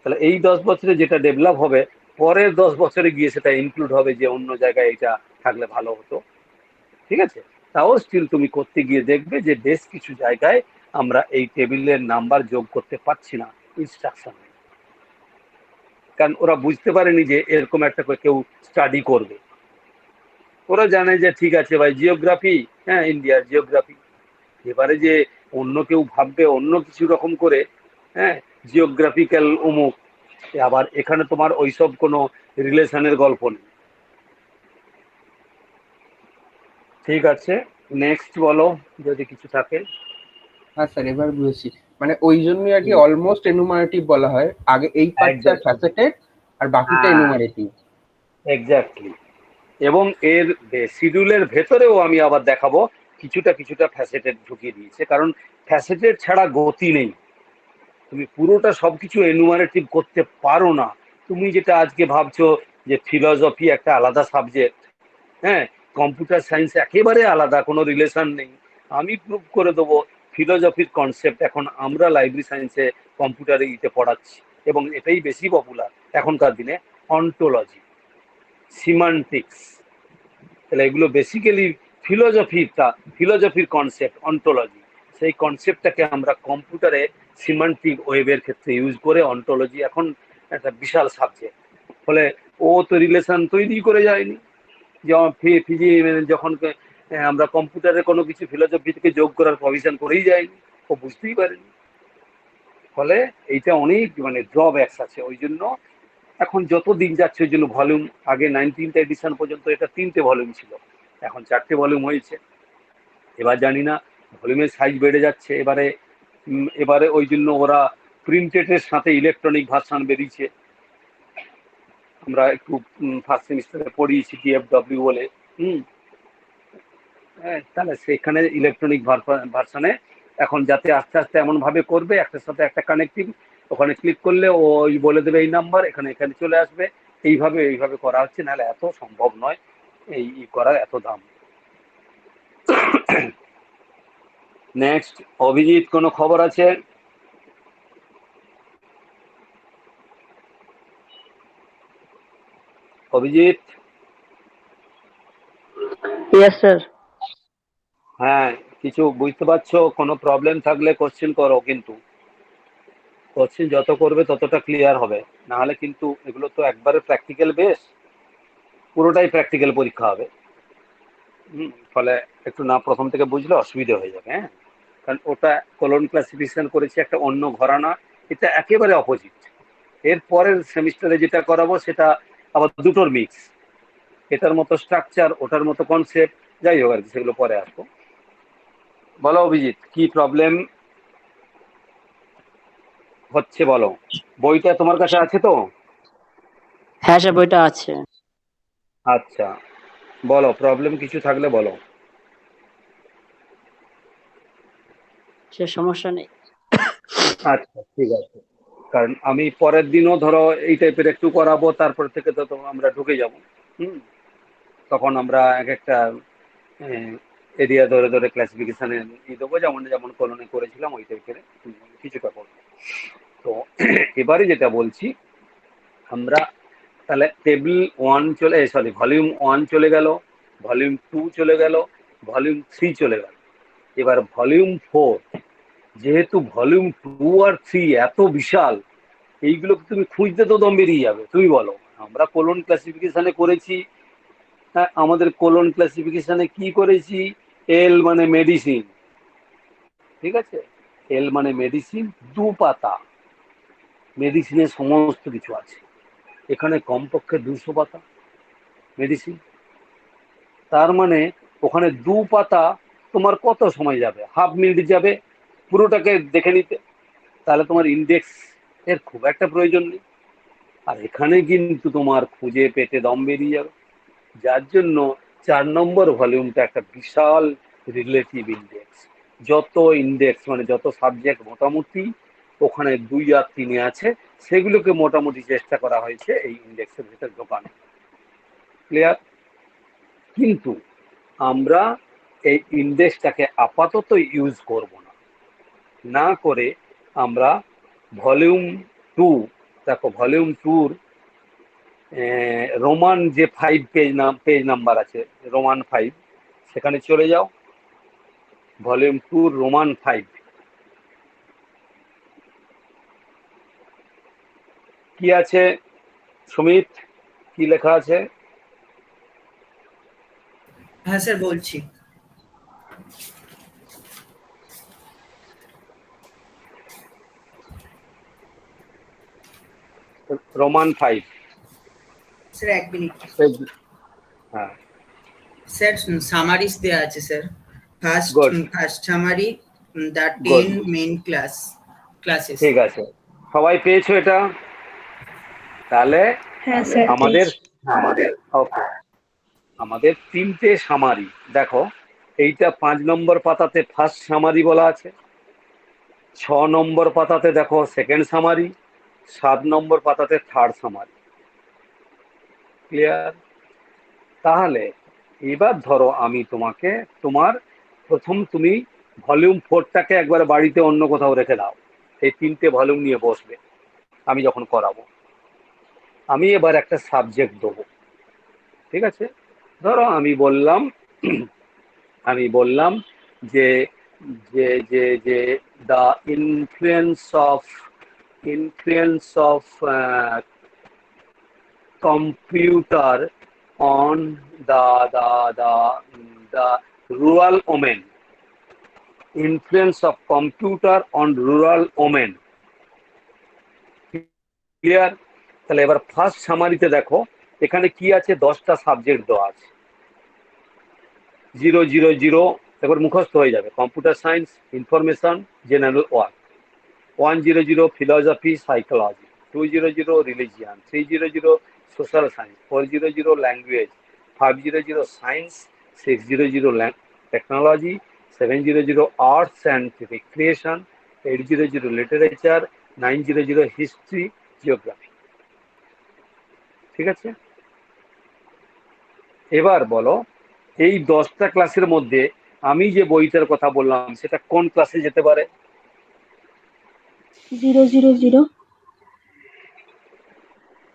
তাহলে এই 10 বছরে যেটা ডেভেলপ হবে, পরের 10 বছরে গিয়ে সেটা ইনক্লুড হবে যে অন্য জায়গায় এটা থাকলে ভালো হতো। ঠিক আছে, তাও স্টিল তুমি করতে গিয়ে দেখবে যে বেশ কিছু জায়গায় আমরা এই টেবিলের নাম্বার যোগ করতে পারছি না ইনস্ট্রাকশন, কারণ ওরা বুঝতে পারেনি যে এরকম একটা কেউ স্টাডি করবে। ওরা জানে যে ঠিক আছে ভাই জিওগ্রাফি, হ্যাঁ ইন্ডিয়ার জিওগ্রাফি, এবারে যে অন্য কেউ ভাববে অন্য কিছু রকম করে, হ্যাঁ জিওগ্রাফিক্যাল অমুক, আবার এখানে তোমার ওইসব কোনো রিলেশনের গল্প নেই। ঠিক আছে, নেক্সট বলো যদি কিছু থাকে। হ্যাঁ স্যার, এবার বুঝেছি। মানে ওই জন্যই আর কি অলমোস্ট এনুমারেটিভ বলা হয়, আগে এই পার্টটা Exactly. ফ্যাসেটেড আর বাকিটা হ্যাঁ। এনুমারেটিভ। এক্স্যাক্টলি। এবং এর শিডিউলের ভেতরেও আমি আবার দেখাবো কিছুটা কিছুটা ফ্যাসেটেড ঢুকিয়ে দিয়েছে, কারণ ফ্যাসেটেড ছাড়া গতি নেই। তুমি পুরোটা সবকিছু এনুমারেটিভ করতে পারো না। তুমি যেটা আজকে ভাবছো যে ফিলসফি একটা আলাদা সাবজেক্ট, হ্যাঁ কম্পিউটার সায়েন্স একেবারে আলাদা, কোনো রিলেশন নেই, আমি প্রুভ করে দেবো ফিলসফির কনসেপ্ট এখন আমরা লাইব্রেরি সায়েন্সে কম্পিউটারে ইতে পড়াচ্ছি, এবং এটাই বেশি পপুলার এখনকার দিনে। অন্টোলজি, সিমান্টিক্স, তাহলে এগুলো বেসিক্যালি ফিলসফির কনসেপ্ট অন্টোলজি। সেই কনসেপ্টটাকে আমরা কম্পিউটারে সিমান্টিক ওয়েবের ক্ষেত্রে ইউজ করে অন্টোলজি এখন একটা বিশাল সাবজেক্ট। ফলে ও তো রিলেশন তৈরি করে যায়নি, যেমন যখন আমরা কম্পিউটারে কোনো কিছু ফিলসফি থেকে যোগ করার প্রভিশন করেই যায়নি, ও বুঝতেই পারেনি। ফলে এইটা অনেক মানে ড্রব্যাকস আছে। ওই জন্য এখন যত দিন যাচ্ছে ওই জন্য ভলিউম, আগে 19টা এডিশন পর্যন্ত এটা 3টে ভলিউম ছিল, এখন 4টে ভলিউম হয়েছে। এবার জানি না ভলিউমের সাইজ বেড়ে যাচ্ছে এবারে ওই জন্য ওরা প্রিন্টেডের সাথে ইলেকট্রনিক ভার্সন বেরিয়েছে। আমরা একটু ফার্স্ট সেমিস্টারে পড়িয়েছি ডিএফডব্লিউ বলে, হ্যাঁ তাহলে সেখানে ইলেকট্রনিক ভার্সনে এখন যাতে আস্তে আস্তে এমন ভাবে করবে একটার সাথে একটা কানেক্টিং, ওখানে ক্লিক করলে ওই বলে দেবে এই নাম্বার, এখানে চলে আসবে। এইভাবে করা হচ্ছে, নাহলে এত সম্ভব নয় এই করার, এত দাম। নেক্সট, অভিজিৎ কোনো খবর আছে? অভিজিৎ? Yes sir. হ্যাঁ, কিছু বুঝতে পারছো? কোনো প্রবলেম থাকলে কোশ্চেন করো, কিন্তু কোশ্চেন যত করবে ততটা ক্লিয়ার হবে, নাহলে কিন্তু এগুলো তো একবারে প্র্যাকটিক্যাল বেস, পুরোটাই প্র্যাকটিক্যাল পরীক্ষা হবে। ফলে একটু না প্রথম থেকে বুঝলে অসুবিধা হয়ে যাবে। হ্যাঁ, কারণ ওটা কলোন ক্লাসিফিকেশন করেছে একটা অন্য ঘরানা, এটা একেবারে অপোজিট। এর পরের সেমিস্টারে যেটা করাবো সেটা আবার দুটোর মিক্স, এটার মতো স্ট্রাকচার ওটার মতো কনসেপ্ট, যাই হোক আর কি, সেগুলো পরে আসবো। বলো অভিজিৎ, কি প্রবলেম হচ্ছে বলো। বইটা তোমার কাছে আছে তো? হ্যাঁ স্যার, বইটা আছে। আচ্ছা, বলো প্রবলেম কিছু থাকলে বলো। সে সমস্যা নেই। আচ্ছা ঠিক আছে, কারণ আমি পরের দিনও ধরো এই টাইপের একটু করাবো, তারপর থেকে তো আমরা ঢুকে যাব। তখন আমরা এক একটা এরিয়া ধরে ধরে ক্লাসিফিকেশনে দেবো, যেমন যেমন কলোনে করেছিলাম ওই টাইপের কিছুটা করবো। তো এবারে যেটা বলছি, আমরা তাহলে টেবিল 1 চলে, সরি ভলিউম 1 চলে গেল, ভলিউম 2 চলে গেল, ভলিউম 3 চলে গেল। এবার ভলিউম 4, যেহেতু ভলিউম 2 আর 3 এত বিশাল, এইগুলোকে তুমি খুঁজতে তো দম বেরিয়ে যাবে। তুমি বলো, আমরা কোলন ক্লাসিফিকেশনে করেছি, হ্যাঁ আমাদের কোলন ক্লাসিফিকেশনে কি করেছি, এল মানে মেডিসিন, ঠিক আছে, এল মানে মেডিসিন, 2 পাতা, মেডিসিনের সমস্ত কিছু আছে। এখানে কমপক্ষে 200 পাতা মেডিসিন, তার মানে ওখানে 2 পাতা তোমার কত সময় যাবে, হাফ মিনিট যাবে পুরোটাকে দেখে নিতে। তাহলে তোমার ইন্ডেক্স এর খুব একটা প্রয়োজন নেই, আর এখানে কিন্তু তোমার খুঁজে পেতে দম বেরিয়ে যাবে। যার জন্য 4 নম্বর ভলিউমটা একটা বিশাল রিলেটিভ ইন্ডেক্স। যত ইন্ডেক্স মানে যত সাবজেক্ট মোটামুটি ওখানে 2 আর 3 আছে, সেগুলোকে মোটামুটি চেষ্টা করা হয়েছে এই ইন্ডেক্সের ভিতরে ঢোকানো। ক্লিয়ার? কিন্তু আমরা এই ইন্ডেক্সটাকে আপাতত ইউজ করব না, না করে আমরা ভলিউম 2, দেখো ভলিউম 2-র রোমান যে 5 পেজ নাম্বার আছে, রোমান 5, সেখানে চলে যাও। ভলিউম 2 রোমান 5 কি আছে সুমিত, কি লেখা আছে? হ্যাঁ স্যার বলছি। রোমান 5, স্যার এক মিনিট হ্যাঁ স্যার, সামারিজ দেওয়া আছে sir. Good. First summary, the Good. 10 main classes. ঠিক আছে, সবাই পেয়েছো এটা? তাহলে হ্যাঁ স্যার আমাদের ওকে, আমাদের 3টে সামারি দেখো। এইটা 5 নম্বর পাতাতে ফার্স্ট সামারি বলা আছে, 6 নম্বর পাতাতে দেখো সেকেন্ড সামারি, 7 নম্বর পাতাতে থার্ড সামারি। ক্লিয়ার? তাহলে এবার ধরো আমি তোমাকে তুমি ভলিউম 4টাকে একবার বাড়িতে অন্য কোথাও রেখে দাও, এই 3টে ভলিউম নিয়ে বসবে আমি যখন করাবো। আমি এবার একটা সাবজেক্ট দেবো, ঠিক আছে? ধরো আমি বললাম যে যে যে যে the influence of computer on the rural women, influence of computer on rural women. Clear? তাহলে এবার ফার্স্ট সামারিতে দেখো এখানে কি আছে, 10টা সাবজেক্ট দেওয়া আছে। 000 এবার মুখস্থ হয়ে যাবে। Computer science, information, general work. 100 philosophy psychology, 200 religion, 300 social science, 400 language, 500 science, 600 technology, 700 arts and recreation, 800 literature, 900 history, geography. ঠিক আছে? এবার বলো এই 10টা ক্লাসের মধ্যে আমি যে বইটার কথা বললাম সেটা কোন ক্লাসে যেতে পারে? 000।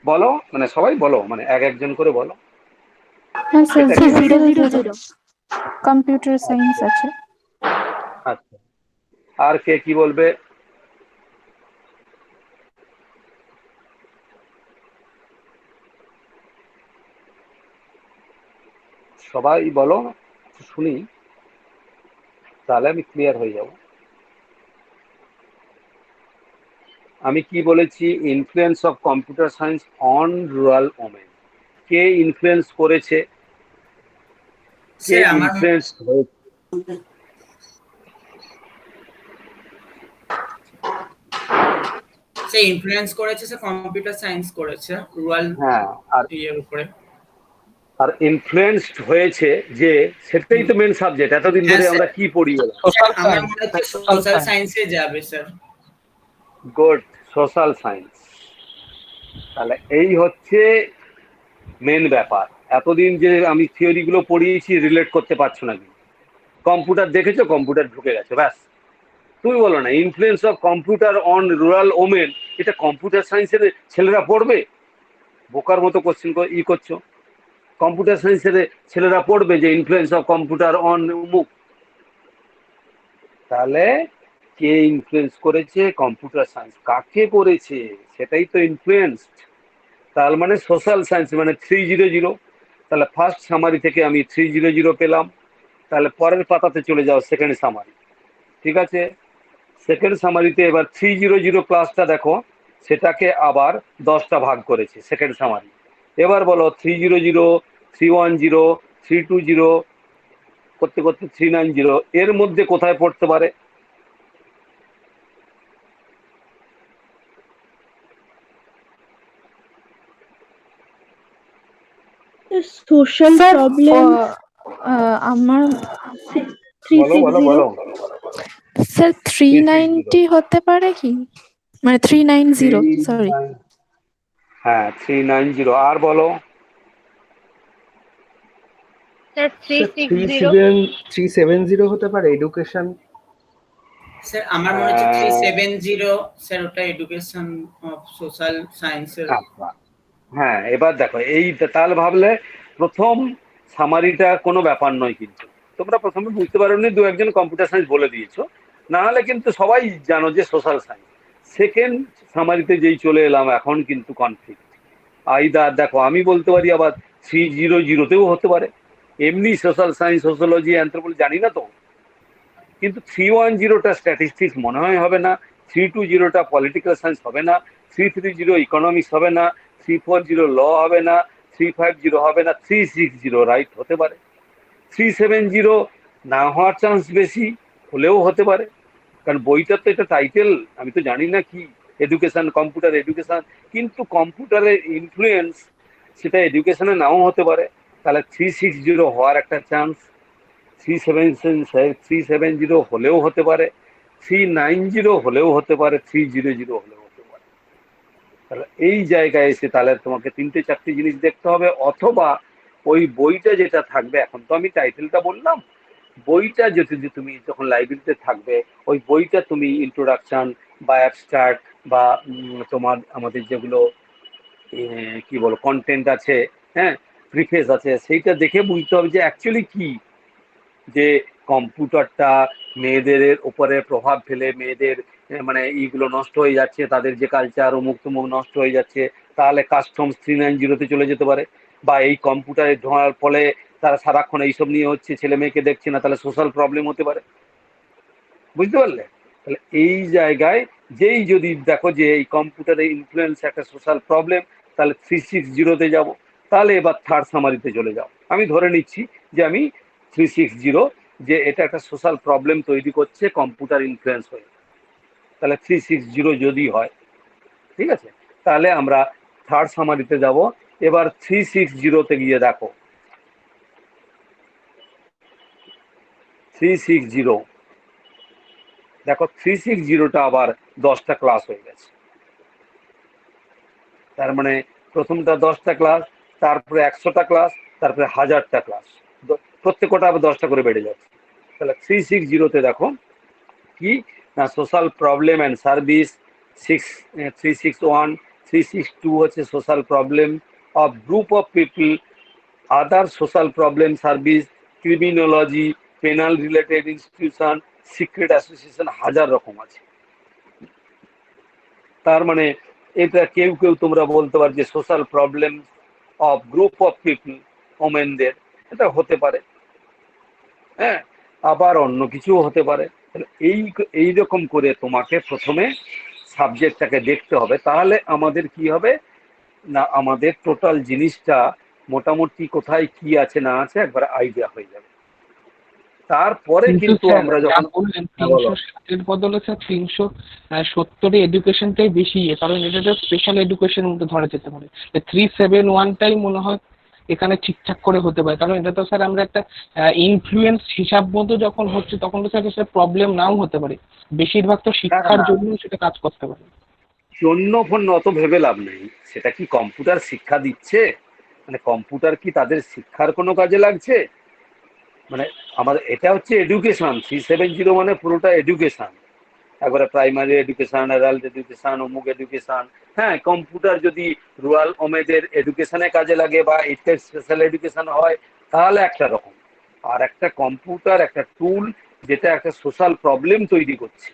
বলো, মানে সবাই বলো, মানে একজন করে বলো। হ্যাঁ স্যার এটা কি? 000 কম্পিউটার সায়েন্স আছে। আচ্ছা, আর কে কি বলবে? সবাই বলো শুনি, তাহলে আমি ক্লিয়ার হয়ে যাব। আমি কি বলেছি? Influence of computer science on rural women. K influence করেছে? কে স্যার আমার ইনফ্লুয়েন্স হয়েছে? সে ইনফ্লুয়েন্স করেছে, সে কম্পিউটার সায়েন্স করেছে রুরাল হ্যাঁ, ইয়ের উপরে। আর ইনফ্লুয়েন্সড হয়েছে যে, সেটাই তো মেন সাবজেক্ট। এতদিন ধরে আমরা কি পড়ি এলাম? সোশ্যাল আমার সায়েন্স, মনে হচ্ছে সোশ্যাল সায়েন্সে যাবে স্যার। Good, social science. তাহলে এই হচ্ছে মেন ব্যাপার। এতদিন যে আমি থিওরি গুলো পড়িয়েছি রিলেট করতে পারছো না, কম্পিউটার দেখেছো, কম্পিউটার ঢুকে গেছে, ব্যাস। তুমি বলো না influence of computer on rural women, এটা কম্পিউটার সায়েন্সের ছেলেরা পড়বে? বোকার মতো কোশ্চেন করছো। কম্পিউটার সায়েন্সের ছেলেরা পড়বে যে ইনফ্লুয়েন্স অফ কম্পিউটার অন মুখ? তাহলে কে ইনফ্লুয়েন্স করেছে? Computer science. কাকে করেছে? সেটাই তো ইনফ্লুয়েন্সড। তার মানে সোশ্যাল সায়েন্স, মানে 300। তাহলে ফার্স্ট সামারি থেকে আমি 300 পেলাম। তাহলে পরের পাতাতে চলে যাও, সেকেন্ড সামারি। ঠিক আছে? সেকেন্ড সামারিতে এবার 300 ক্লাসটা দেখো, সেটাকে আবার 10টা ভাগ করেছে সেকেন্ড সামারি। এবার বলো 300, 310, 320 করতে করতে 390, এর মধ্যে কোথায় পড়তে পারে? সোশ্যাল প্রবলেম আমার বলো বলো বলো। স্যার 390 হতে পারে কি? মানে 390 3 সরি। হ্যাঁ 390 আর বলো স্যার স্যার 360। 3730 হতে পারে এডুকেশন। স্যার আমার মনে হচ্ছে 370 স্যার ওটা এডুকেশন অফ সোশ্যাল সায়েন্সের। আচ্ছা হ্যাঁ এবার দেখো এই তাহলে ভাবলে প্রথম সামারিটা কোনো ব্যাপার নয়, কিন্তু তোমরা প্রথমে বুঝতে পারোনি, দু একজন কম্পিউটার সায়েন্স বলে দিয়েছো, না হলে কিন্তু সবাই জানো যে সোশ্যাল সায়েন্স। সেকেন্ড সামারিতে যেই চলে এলাম এখন কিন্তু কনফ্লিক্ট আইদার দেখো আমি বলতে পারি আবার 300তেও হতে পারে, এমনি সোশ্যাল সায়েন্স সোশ্যোলজি অ্যানথ্রোপোলজি জানি না তো, কিন্তু 310টা স্ট্যাটিস্টিক্স মনে হয় হবে না, 320টা পলিটিক্যাল সায়েন্স হবে না, 330 ইকোনমিক্স হবে না, 340 ল হবে না, 350 হবে না, 360 রাইট হতে পারে, 370 না হওয়ার চান্স বেশি, হলেও হতে পারে, কারণ বইটার তো এটা টাইটেল আমি তো জানি না কি, এডুকেশন কম্পিউটার এডুকেশন, কিন্তু কম্পিউটারের ইনফ্লুয়েন্স সেটা এডুকেশনে নাও হতে পারে, তাহলে 360 হওয়ার একটা চান্স, 370 হলেও হতে পারে, 390 হলেও হতে পারে, 300 হলেও হতে পারে। তাহলে এই জায়গায় এসে তাহলে তোমাকে তিনটে চারটে জিনিস দেখতে হবে, অথবা ওই বইটা যেটা থাকবে, এখন তো আমি টাইটেলটা বললাম, বইটা যদি তুমি যখন লাইব্রেরিতে থাকবে ওই বইটা তুমি ইন্ট্রোডাকশন বা অ্যাবস্ট্রাক্ট বা তোমার আমাদের যেগুলো কি বলো কন্টেন্ট আছে, হ্যাঁ প্রিফেস আছে, সেইটা দেখে বুঝতে হবে যে অ্যাকচুয়ালি কি, যে কম্পিউটারটা মেয়েদের উপরে প্রভাব ফেলে মেয়েদের মানে এইগুলো নষ্ট হয়ে যাচ্ছে, তাদের যে কালচার অমুক তমুক নষ্ট হয়ে যাচ্ছে, তাহলে কাস্টমস 390তে চলে যেতে পারে, বা এই কম্পিউটারে ঢোকার ফলে তারা সারাক্ষণ এইসব নিয়ে হচ্ছে, ছেলে মেয়েকে দেখছে না, তাহলে সোশ্যাল প্রবলেম হতে পারে, বুঝতে পারলে? তাহলে এই জায়গায় যেই যদি দেখো যে এই কম্পিউটারে ইনফ্লুয়েন্স একটা সোশ্যাল প্রবলেম, তাহলে 360তে যাব, তাহলে এবার থার্ড সামারিতে চলে যাও, আমি ধরে নিচ্ছি যে আমি 360 যে এটা একটা সোশ্যাল প্রবলেম তৈরি করছে কম্পিউটার ইনফ্লুয়েন্স হয়ে, তাহলে 360 যদি হয়, ঠিক আছে, তাহলে আমরা থার্ড সামারিতে যাব। এবার 360তে গিয়ে দেখো 360 দেখো 360টা আবার 10টা ক্লাস হয়ে গেছে, তার মানে প্রথমটা 10টা ক্লাস, তারপরে 100টা ক্লাস, তারপরে 1000টা ক্লাস, প্রত্যেকটা আবার 10টা করে বেড়ে যাচ্ছে। তাহলে 360তে দেখো কি না, সোশ্যাল প্রবলেম অ্যান্ড সার্ভিস 361, 362 হচ্ছে social problem of group of people, other social problem service, criminology, penal related institution, secret association, 1000 রকম আছে। তার মানে এটা কেউ কেউ তোমরা বলতে পারো যে social problem of group of people, ওমেনদের, এটা হতে পারে, হ্যাঁ আবার অন্য কিছুও হতে পারে। এই রকম করে তোমাকে প্রথমে সাবজেক্টটাকে দেখতে হবে, তাহলে আমাদের কি হবে না, আমাদের টোটাল জিনিসটা মোটামুটি কোথায় কি আছে না আছে একবার আইডিয়া হয়ে যাবে, তারপরে কিন্তু কিন্তু স্যার আমরা যা যখন বললেন হ্যাঁ বলো 360-এর বদলে স্যার 370 এডুকেশনটাই বেশি কারণ এটা তো স্পেশাল এডুকেশন মধ্যে ধরা যেতে পারে। 371টাই মনে হয় এখানে ঠিকঠাক করে হতে পারে, কারণ এটা তো স্যার আমরা একটা ইনফ্লুয়েন্স হিসাব মতো যখন হচ্ছে তখন তো স্যার প্রবলেম নাও হতে পারে, বেশিরভাগ তো শিক্ষার জন্য সেটা কাজ করতে পারে। জন্য ফোন অত ভেবে লাভ নেই, সেটা কি কম্পিউটার শিক্ষা দিচ্ছে, মানে কম্পিউটার কি তাদের শিক্ষার কোনো কাজে লাগছে, মানে আমাদের এটা হচ্ছে এডুকেশন, 370 মানে পুরোটা এডুকেশন, একবারে প্রাইমারি এডুকেশন, অ্যাডাল্ট এডুকেশন, অমুক এডুকেশন। হ্যাঁ কম্পিউটার যদি রুরাল ওমেদের এডুকেশনে কাজে লাগে বা এটা স্পেশাল এডুকেশন হয় তাহলে একটা রকম, আর একটা কম্পিউটার একটা টুল যেটা একটা সোশ্যাল প্রবলেম তৈরি করছে,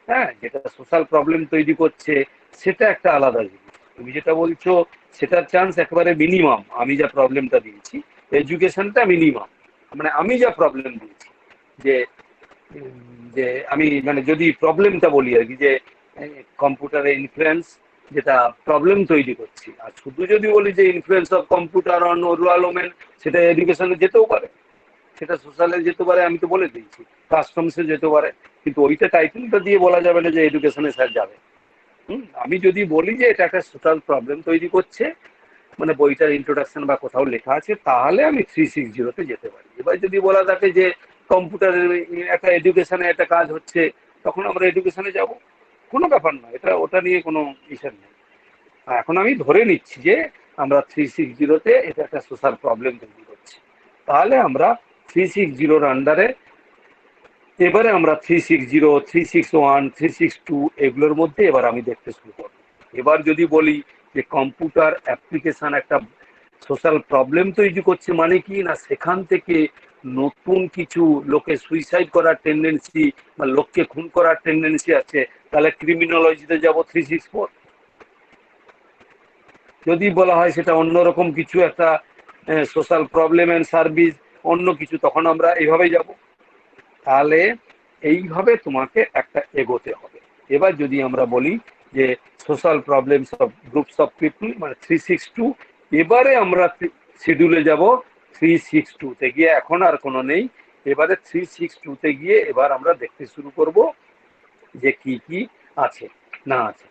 হ্যাঁ যেটা সোশ্যাল প্রবলেম তৈরি করছে সেটা একটা আলাদা জিনিস, তুমি যেটা বলছো সেটার চান্স একেবারে মিনিমাম, আমি যা প্রবলেমটা দিয়েছি এডুকেশনটা মিনিমাম, মানে আমি যা প্রবলেম দিয়েছি যে যে আমি মানে যদি প্রবলেমটা বলি আর কি, যে কম্পিউটারের ইনফ্লুয়েন্স যেটা প্রবলেম তৈরি করছি, আর শুধু যদি বলি যে influence of computer on rural women, সেটা এডুকেশনে যেতেও পারে, সেটা সোশ্যালে যেতে পারে, আমি তো বলে দিয়েছি কাস্টমসে যেতে পারে, কিন্তু ওইটা টাইটেলটা দিয়ে বলা যাবে না যে এডুকেশনে স্যার যাবে। আমি যদি বলি যে এটা একটা সোশ্যাল প্রবলেম তৈরি করছে, মানে বইটার ইন্ট্রোডাকশন বা কোথাও লেখা আছে, তাহলে আমি 360তে যেতে পারি। এবার যদি বলা থাকে যে কম্পিউটারের একটা এডুকেশনে একটা কাজ হচ্ছে, তখন আমরা এডুকেশনে যাব। কোনো ব্যাপার না, এটা ওটা নিয়ে কোনো ইস্যু নেই। এখন আমি ধরে নিচ্ছি যে আমরা 360-তে এটা একটা সোশ্যাল প্রবলেম তৈরি করছি, তাহলে আমরা 360-র আন্ডারে এবারে আমরা 360, 361, 362 এগুলোর মধ্যে এবার আমি দেখতে শুরু করব। এবার যদি বলি যে কম্পিউটার অ্যাপ্লিকেশন একটা সোশ্যাল প্রবলেম তৈরি করছে, মানে কি না সেখান থেকে নতুন কিছু লোকে সুইসাইড করার টেন্ডেন্সি বা লোককে খুন করার টেন্ডেন্সি আছে, তাহলে ক্রিমিনোলজিতে যাব 364। যদি বলা হয় সেটা অন্যরকম কিছু একটা সোশ্যাল প্রবলেম অ্যান্ড সার্ভিস অন্য কিছু, তখন আমরা এইভাবেই যাব। তাহলে এইভাবে তোমাকে একটা এগোতে হবে। এবার যদি আমরা বলি যে social problems of groups of people মানে 362, এবারে আমরা শিডিউলে যাব 362-তে গিয়ে, এখন আর কোনো নেই, এবারে 362-তে গিয়ে এবার আমরা দেখতে শুরু করব যে কি কি আছে না আছে।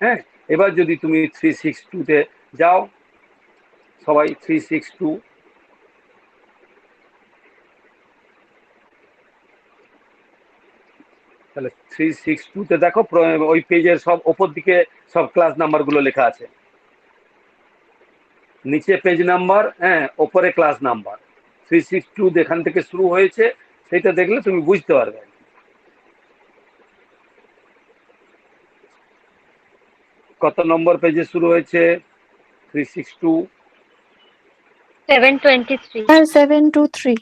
হ্যাঁ, এবার যদি তুমি 362-তে যাও, সবাই 362, তাহলে 362-তে দেখো ওই পেজের সব ওপর দিকে সব ক্লাস নাম্বার গুলো লেখা আছে, নিচে পেজ নাম্বার, হ্যাঁ ওপরে ক্লাস নাম্বার। 362 যেখান থেকে শুরু হয়েছে সেটা দেখলে তুমি বুঝতে পারবে কত নম্বর পেজে শুরু হয়েছে 362। 723. 723.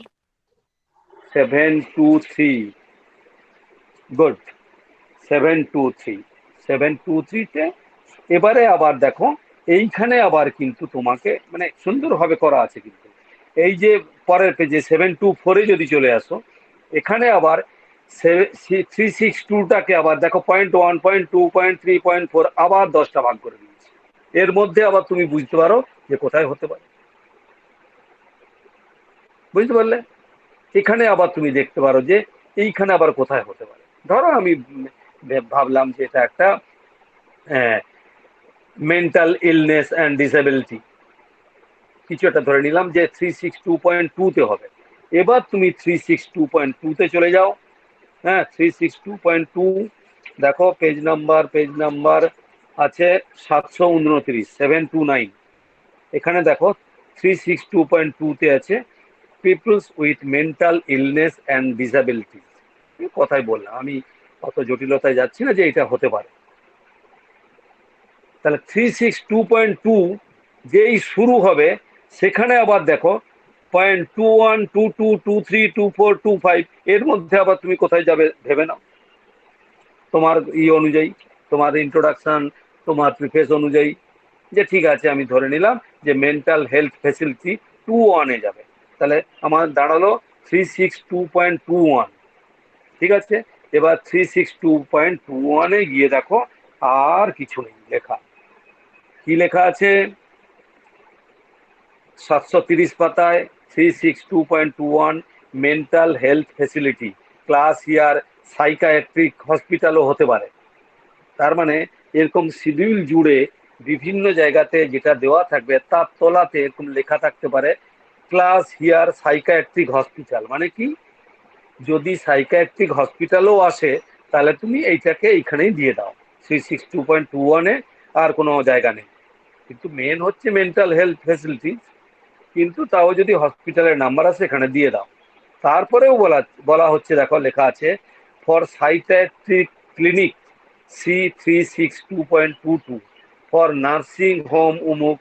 723, গুড। 723-তে এবারে আবার দেখো এইখানে আবার কিন্তু তোমাকে মানে সুন্দরভাবে করা আছে, কিন্তু এই যে পরের পেজে 724-এ যদি চলে আসো, এখানে আবার 362-টাকে আবার দেখো 0.1, 0.2, 0.3, 0.4 আবার 10টা ভাগ করে দিয়েছি। এর মধ্যে আবার তুমি বুঝতে পারো যে কোথায় হতে পারে, বুঝতে পারলে? এখানে আবার তুমি দেখতে পারো যে এইখানে আবার কোথায় হতে পারে। ধরো আমি ভাবলাম যে এটা একটা মেন্টাল ইলনেস অ্যান্ড ডিসেবিলিটি, কিছু একটা ধরে নিলাম যে 362.2-তে হবে। এবার তুমি 362.2-তে চলে যাও। হ্যাঁ, 362.2 দেখো পেজ নাম্বার আছে 729, 729। এখানে দেখো 362.2-তে আছে peoples with mental illness and disability. কথাই বললাম, আমি অত জটিলতায় যাচ্ছি না যে এটা হতে পারে। তাহলে 362.2 যেই শুরু হবে সেখানে আবার দেখো 0.21, 22, 23, 24, 25 এর মধ্যে আবার তুমি কোথায় যাবে ভেবে নাও, তোমার অনুযায়ী, তোমার ইন্ট্রোডাকশন, তোমার প্রিফেস অনুযায়ী, যে ঠিক আছে আমি ধরে নিলাম যে মেন্টাল হেলথ ফেসিলিটি 21-এ যাবে। তাহলে আমার দাঁড়ালো 362.21। ঠিক আছে, এবার 362.21-এ গিয়ে দেখো আর কিছু নেই লেখা। কি লেখা আছে 730 পাতায় 362.21 মেন্টাল হেলথ ফেসিলিটি ক্লাস ইয়ার সাইকায়াট্রিক হসপিটালও হতে পারে। তার মানে এরকম শিডিউল জুড়ে বিভিন্ন জায়গাতে যেটা দেওয়া থাকবে তার তলাতে এরকম লেখা থাকতে পারে ক্লাস হিয়ার সাইকায়াট্রিক হসপিটাল। মানে কি, যদি সাইকায়াট্রিক হসপিটালও আসে তাহলে তুমি এইটাকে এইখানেই দিয়ে দাও 362.21-এ, আর কোনো জায়গা নেই। কিন্তু মেন হচ্ছে মেন্টাল হেলথ ফেসিলিটি, কিন্তু তাও যদি হসপিটালের নাম্বার আছে এখানে দিয়ে দাও। তারপরেও বলা হচ্ছে দেখো লেখা আছে for psychiatric clinic C362.22 for nursing home উমুক,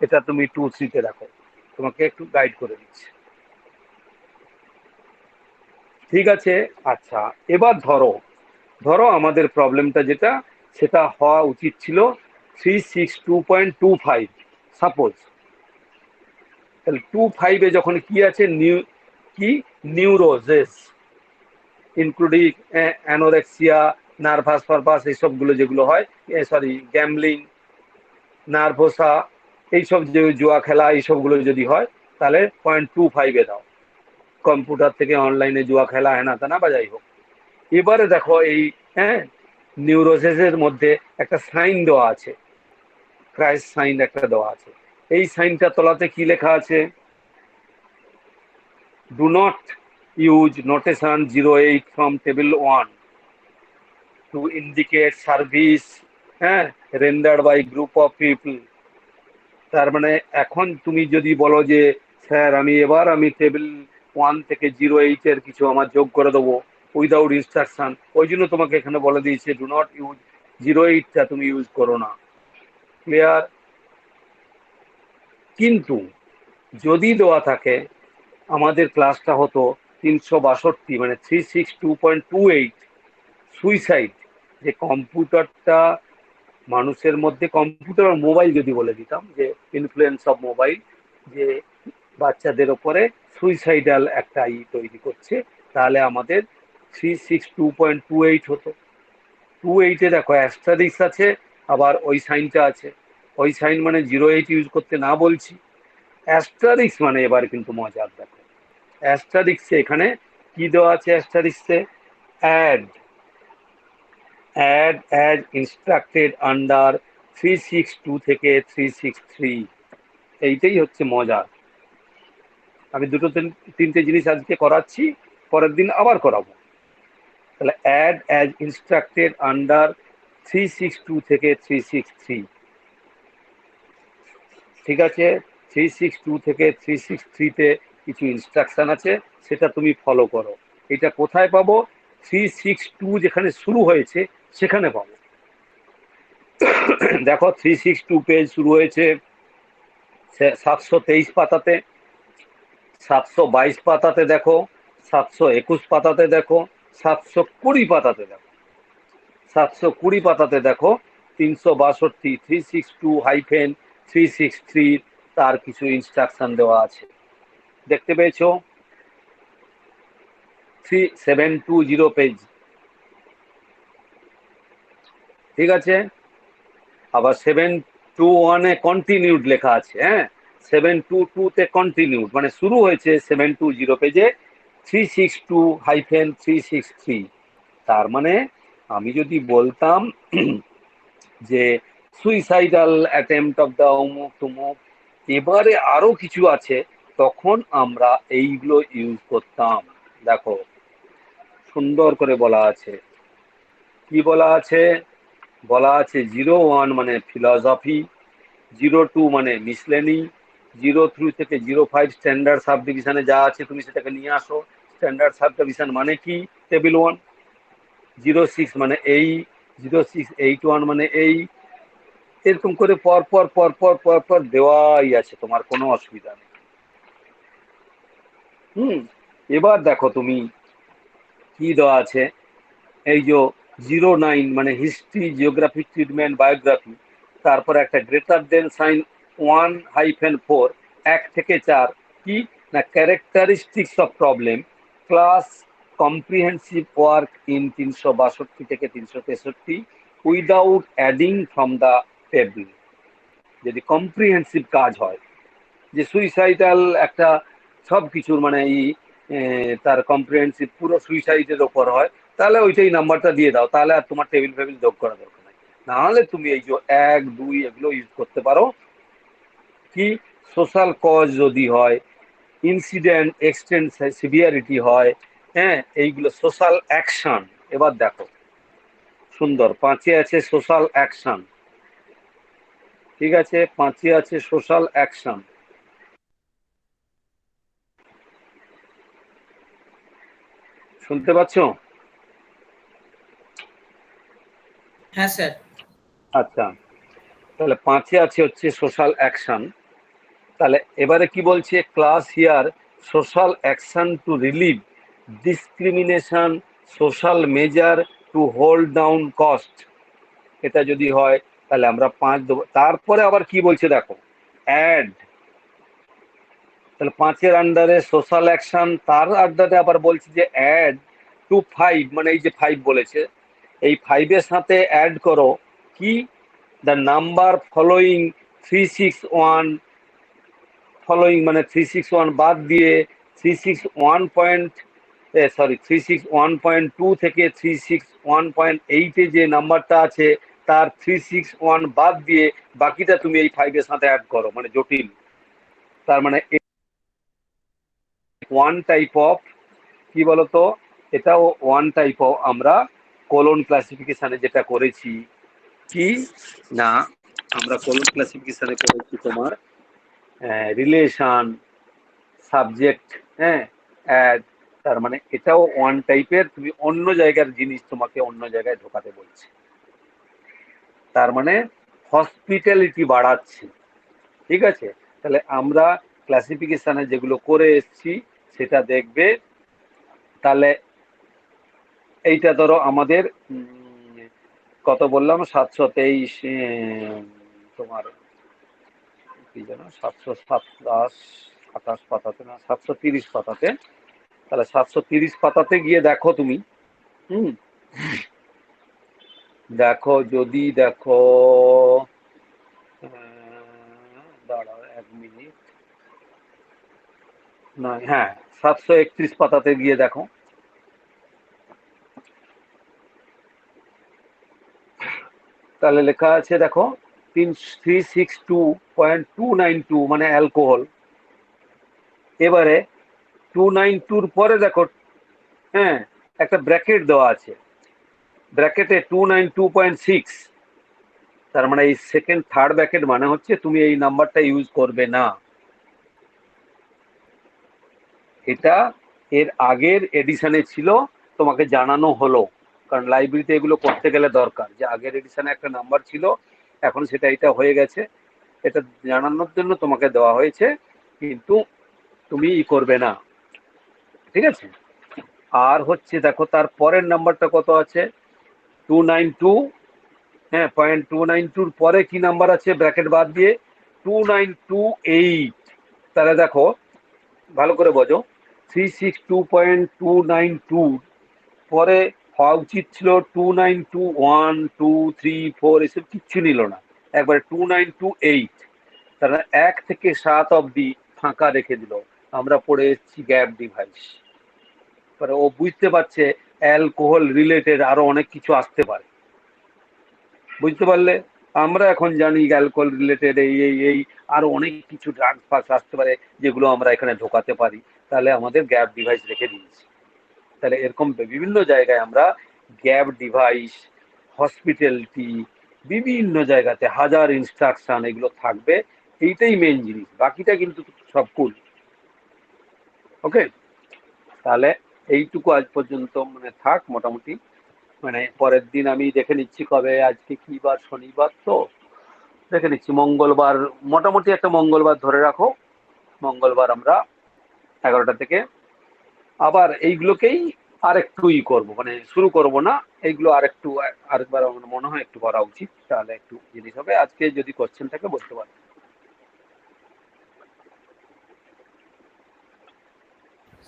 এটা তুমি 23-তে রাখো, তোমাকে একটু গাইড করে দিচ্ছি। ঠিক আছে, আচ্ছা এবার ধরো আমাদের প্রবলেমটা যেটা সেটা হওয়া উচিত ছিল 362.25 সাপোজ। তাহলে 25-এ যখন কি আছে neurosis including anorexia, nervous purpose, এইসবগুলো যেগুলো হয়, গ্যামলিং, নার্ভোসা, এইসব যে জুয়া খেলা এইসবগুলো যদি হয় তাহলে 0.25-এ দাও। কম্পিউটার থেকে অনলাইনে জুয়া খেলা হেনা তেনা বা যাই হোক। এবারে দেখো এই নিউরোসিসের মধ্যে একটা সাইন দেওয়া আছে, ক্রাইস সাইন একটা দেওয়া আছে। এই সাইনটা তলাতে কি লেখা আছে, do not use notation 08 from table 1 to indicate service, হ্যাঁ, render by group of people. তার মানে এখন তুমি যদি বলো যে স্যার আমি টেবিল 1 থেকে 08 এর কিছু আমার যোগ করে দেবো উইদাউট ইনস্ট্রাকশন, ওই জন্য তোমাকে এখানে বলে দিয়েছে ডু নট ইউজ 08টা তুমি ইউজ করো না। ক্লিয়ার? কিন্তু যদি দেওয়া থাকে আমাদের ক্লাসটা হতো 362 মানে 362.28 সুইসাইড, যে কম্পিউটারটা মানুষের মধ্যে, কম্পিউটার আর মোবাইল যদি বলে দিতাম যে ইনফ্লুয়েন্স অফ মোবাইল, যে বাচ্চাদের ওপরে সুইসাইডাল একটা তৈরি করছে, তাহলে আমাদের 362.28 হতো। 28-এ দেখো অ্যাস্টারিক্স আছে, আবার ওই সাইনটা আছে। ওই সাইন মানে 08 ইউজ করতে না বলছি, অ্যাস্টারিক্স মানে এবার কিন্তু মজার। দেখো অ্যাস্টারিক্সে এখানে কি দেওয়া আছে, অ্যাস্টারিক্সে অ্যাড অ্যাজ ইনস্ট্রাক্টেড আন্ডার 362 থেকে 363। এইটাই হচ্ছে মজা। আমি দুটো তিনটে জিনিস আজকে করাচ্ছি, পরের দিন আবার করাবো। তাহলে অ্যাড অ্যাজ ইনস্ট্রাক্টেড আন্ডার 362 থেকে 363, ঠিক আছে। 362 থেকে 363-তে কিছু ইনস্ট্রাকশন আছে, সেটা তুমি ফলো করো। এটা কোথায় পাবো? 362 যেখানে শুরু হয়েছে সেখানে পাবো। দেখো 362 পেজ শুরু হয়েছে 723 পাতাতে, 722 পাতাতে দেখো, 721 পাতাতে দেখো, 720 পাতাতে দেখো। 720 পাতাতে দেখো 362 362-363 তার কিছু ইনস্ট্রাকশন দেওয়া আছে, দেখতে পেয়েছো? 3720 পেজ, ঠিক আছে। আবার 721-এ কন্টিনিউড লেখা আছে, হ্যাঁ। 722-তে কন্টিনিউড মানে শুরু হয়েছে 720 পেজে 362-363। তার মানে আমি যদি বলতাম যে সুইসাইডাল অ্যাটেম্পট অফ দ্য অমুক তমুক, এবারে আরো কিছু আছে, তখন আমরা এইগুলো ইউজ করতাম। দেখো সুন্দর করে বলা আছে, কি বলা আছে? বলা আছে 01 মানে ফিলসফি, 02 মানে মিসলেনি, 03 থেকে 05 স্ট্যান্ডার্ড সাব ডিভিশনে যা আছে তুমি সেটাকে নিয়ে আসো। স্ট্যান্ডার্ড সাব ডিভিশন মানে কি? টেবিল 1। 06 মানে এই, 0681 মানে এই, এরকম করে পর পর পর পর পর পর দেওয়াই আছে, তোমার কোনো অসুবিধা নেই। এবার দেখো তুমি কি দেওয়া আছে, এই যে 09 মানে হিস্ট্রি, জিওগ্রাফি, ট্রিটমেন্ট, বায়োগ্রাফি, তারপর একটা গ্রেটার দেন সাইন 1-4, 1 থেকে 4, কি না characteristics of problem, class comprehensive work in 362 থেকে 363 without adding from the table. যদি কম্প্রিহেন্সিভ কাজ হয়, যে সুইসাইডাল একটা সব কিছুর মানে তার কম্প্রিহেন্সিভ পুরো সুইসাইডের ওপর হয়, তাহলে ওইটাই নাম্বারটা দিয়ে দাও, তাহলে আর তোমার টেবিল ফেবিল যোগ করা দরকার নাই। নাহলে তুমি এই যে 1, 2 এগুলো ইউজ করতে পারো। কি সোশ্যাল কজ যদি হয়, ইনসিডেন্ট এক্সটেন্ট সিভিয়ারিটি হয়, হ্যাঁ, এইগুলো সোশ্যাল অ্যাকশন। এবার দেখো সুন্দর 5-এ আছে সোশ্যাল অ্যাকশন, ঠিক আছে, 5-এ আছে সোশ্যাল অ্যাকশন। শুনতে পাচ্ছ? হ্যাঁ স্যার। আচ্ছা, তাহলে 5-এ আছে হচ্ছে সোশ্যাল অ্যাকশন। তাহলে এবারে কি বলছে, clause here social action to relieve discrimination, social measure to hold down cost. এটা যদি হয় তাহলে আমরা 5 দেবো। তারপরে আবার কি বলছে দেখো, অ্যাড। তাহলে 5-এর আন্ডারে সোশ্যাল অ্যাকশন, তার আন্ডারে আবার বলছে যে অ্যাড টু 5, মানে এই যে 5 বলেছে, এই 5-এর সাথে অ্যাড করো কি, দ্য নাম্বার ফলোয়িং 361, ফলোয়িং মানে 361 বাদ দিয়ে 361.2 থেকে 361.8-এ যে নাম্বারটা আছে তার 361 বাদ দিয়ে বাকিটা তুমি এই 5-এর সাথে অ্যাড করো, মানে জটিল। তার মানে ওয়ান টাইপ অফ কি বলতো, এটাও ওয়ান টাইপ অফ আমরা কোলন ক্লাসিফিকেশনে যেটা করেছি কি না, আমরা কোলন ক্লাসিফিকেশনে করেছি তোমার রিলেশন, সাবজেক্ট, হ্যাঁ, অ্যাড। তার মানে এটাও ওয়ান টাইপের, তুমি অন্য জায়গার জিনিস তোমাকে অন্য জায়গায় ঢোকাতে বলছে, তার মানে হসপিটালিটি বাড়াচ্ছে। ঠিক আছে, তাহলে আমরা ক্লাসিফিকেশনে যেগুলো করে এসছি সেটা দেখবে। তাহলে এইটা ধরো আমাদের কত বললাম, 723, তোমার কি যেন 727 পাতাতে, না 730 পাতাতে। তাহলে 730 পাতাতে গিয়ে দেখো তুমি, দেখো যদি দেখো, দাঁড়াও 1 মিনিট, না হ্যাঁ 731 পাতাতে গিয়ে দেখো, তাহলে লেখা আছে দেখো 362.292 মানে অ্যালকোহল। এবারে 292-র পরে দেখো, হ্যাঁ, একটা ব্র্যাকেট দেওয়া আছে, ব্র্যাকেটে 292.6, তার মানে এই সেকেন্ড থার্ড ব্র্যাকেট মানে হচ্ছে তুমি এই নাম্বারটা ইউজ করবে না। এটা এর আগের এডিশনে ছিল, তোমাকে জানানো হলো, কারণ লাইব্রেরিতে এগুলো করতে গেলে দরকার যে আগের এডিশনে একটা নাম্বার ছিল, এখন সেটা এটা হয়ে গেছে, এটা জানানোর জন্য তোমাকে দেওয়া হয়েছে, কিন্তু তুমি ই করবে না। ঠিক আছে, আর হচ্ছে দেখো তার পরের নাম্বারটা কত আছে, 292, হ্যাঁ, 0.292-র পরে কি নাম্বার আছে ব্র্যাকেট বাদ দিয়ে, 2928। তাহলে দেখো ভালো করে বোঝো, 362.292 পরে হওয়া উচিত ছিল 2921, 2, 3, 4, এসব কিচ্ছু নিল না, একবারে 2928। তারা 1 থেকে 7 অব্দি ফাঁকা রেখে দিল। আমরা পড়ে এসেছি গ্যাপ ডিভাইস, ও বুঝতে পারছে অ্যালকোহল রিলেটেড আরো অনেক কিছু আসতে পারে, বুঝতে পারলে? আমরা এখন জানি অ্যালকোহল রিলেটেড এই এই এই আরো অনেক কিছু ড্রাগস ফাগস আসতে পারে, যেগুলো আমরা এখানে ঢোকাতে পারি, তাহলে আমাদের গ্যাপ ডিভাইস রেখে দিয়েছি। তাহলে এরকম বিভিন্ন জায়গায় আমরা গ্যাপ ডিভাইস, হসপিটালিটি, বিভিন্ন জায়গাতে হাজার ইনস্ট্রাকশন এগুলো থাকবে, এইটাই মেন জিনিস, বাকিটা কিন্তু সব কুল। ওকে, তাহলে এইটুকু আজ পর্যন্ত মানে থাক মোটামুটি। মানে পরের দিন আমি দেখে নিচ্ছি কবে, আজকে কি বার, শনিবার, তো দেখে নিচ্ছি মঙ্গলবার, মোটামুটি একটা মঙ্গলবার ধরে রাখো, মঙ্গলবার আমরা 11টা থেকে আবার এইগুলোকেই আরেকটু ই করবো, মানে শুরু করব না, এইগুলো আরেকবার আমার মনে হয় একটু করা উচিত, তাহলে একটু জিনিস হবে। আজকে যদি কোশ্চেন থাকে বলতে পারো।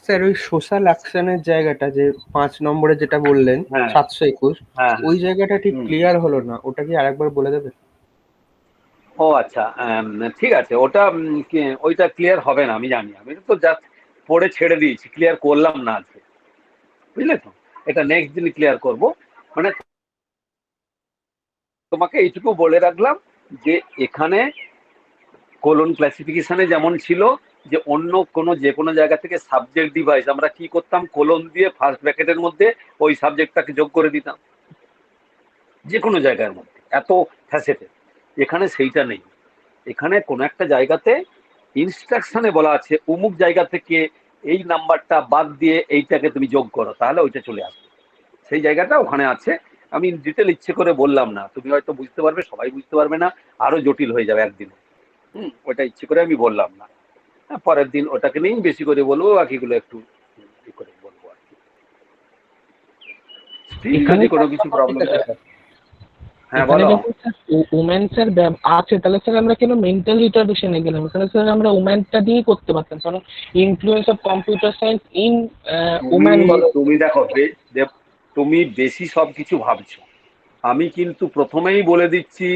স্যার ওই সোশ্যাল অ্যাকশনের জায়গাটা যে 5 নম্বরে যেটা বললেন, হ্যাঁ 721, হ্যাঁ ওই জায়গাটা ঠিক হুম। ক্লিয়ার হলো না, ওটা কি আরেকবার বলে দেবেন? ও আচ্ছা, ঠিক আছে, ওটা ওইটা ক্লিয়ার হবে না, আমি জানি, আমি তো জাস্ট পড়ে ছেড়ে দিয়েছি, ক্লিয়ার করলাম না আজকে, বুঝলে তো? এটা নেক্সট দিন ক্লিয়ার করব। মানে তোমাকে এইটুকু বলে রাখলাম যে এখানে কোলন ক্লাসিফিকেশনে যেমন ছিল যে অন্য কোনো যে কোনো জায়গা থেকে সাবজেক্ট ডিভাইস আমরা কি করতাম, কোলন দিয়ে ফার্স্ট ব্র্যাকেটের মধ্যে ওই সাবজেক্টটাকে যোগ করে দিতাম যে কোনো জায়গার মধ্যে, এত ফ্যাসেটে। এখানে সেইটা নেই, এখানে কোনো একটা জায়গাতে ইনস্ট্রাকশনে বলা আছে অমুক জায়গা থেকে এই নাম্বারটা বাদ দিয়ে এইটাকে তুমি যোগ করো, তাহলে ওইটা চলে আসবে, সেই জায়গাটা ওখানে আছে। আমি ডিটেল ইচ্ছে করে বললাম না, তুমি হয়তো বুঝতে পারবে, সবাই বুঝতে পারবে না, আরো জটিল হয়ে যাবে একদিন। ওটা ইচ্ছে করে আমি বললাম না, পরের দিন ওটাকে নিয়েই বেশি করে বলবো, বাকিগুলো একটু ই করে বলবো আর কি। ঠিক এখানে আছে, কোনো কিছু ঠিক প্রবলেম? আছে স্যার। হ্যাঁ এখানে বলো। যখন উমেন্স এর আছে, তাহলে স্যার আমরা কেন মেন্টাল রিটার্ডেশনে গেলাম? এখানে স্যার আমরা উমেনটা দিয়েই করতে পারতাম, কারণ influence of computer science in women বলো। তুমি দেখো তুমি বেশি সবকিছু ভাবছো, আমি কিন্তু প্রথমেই বলে দিচ্ছি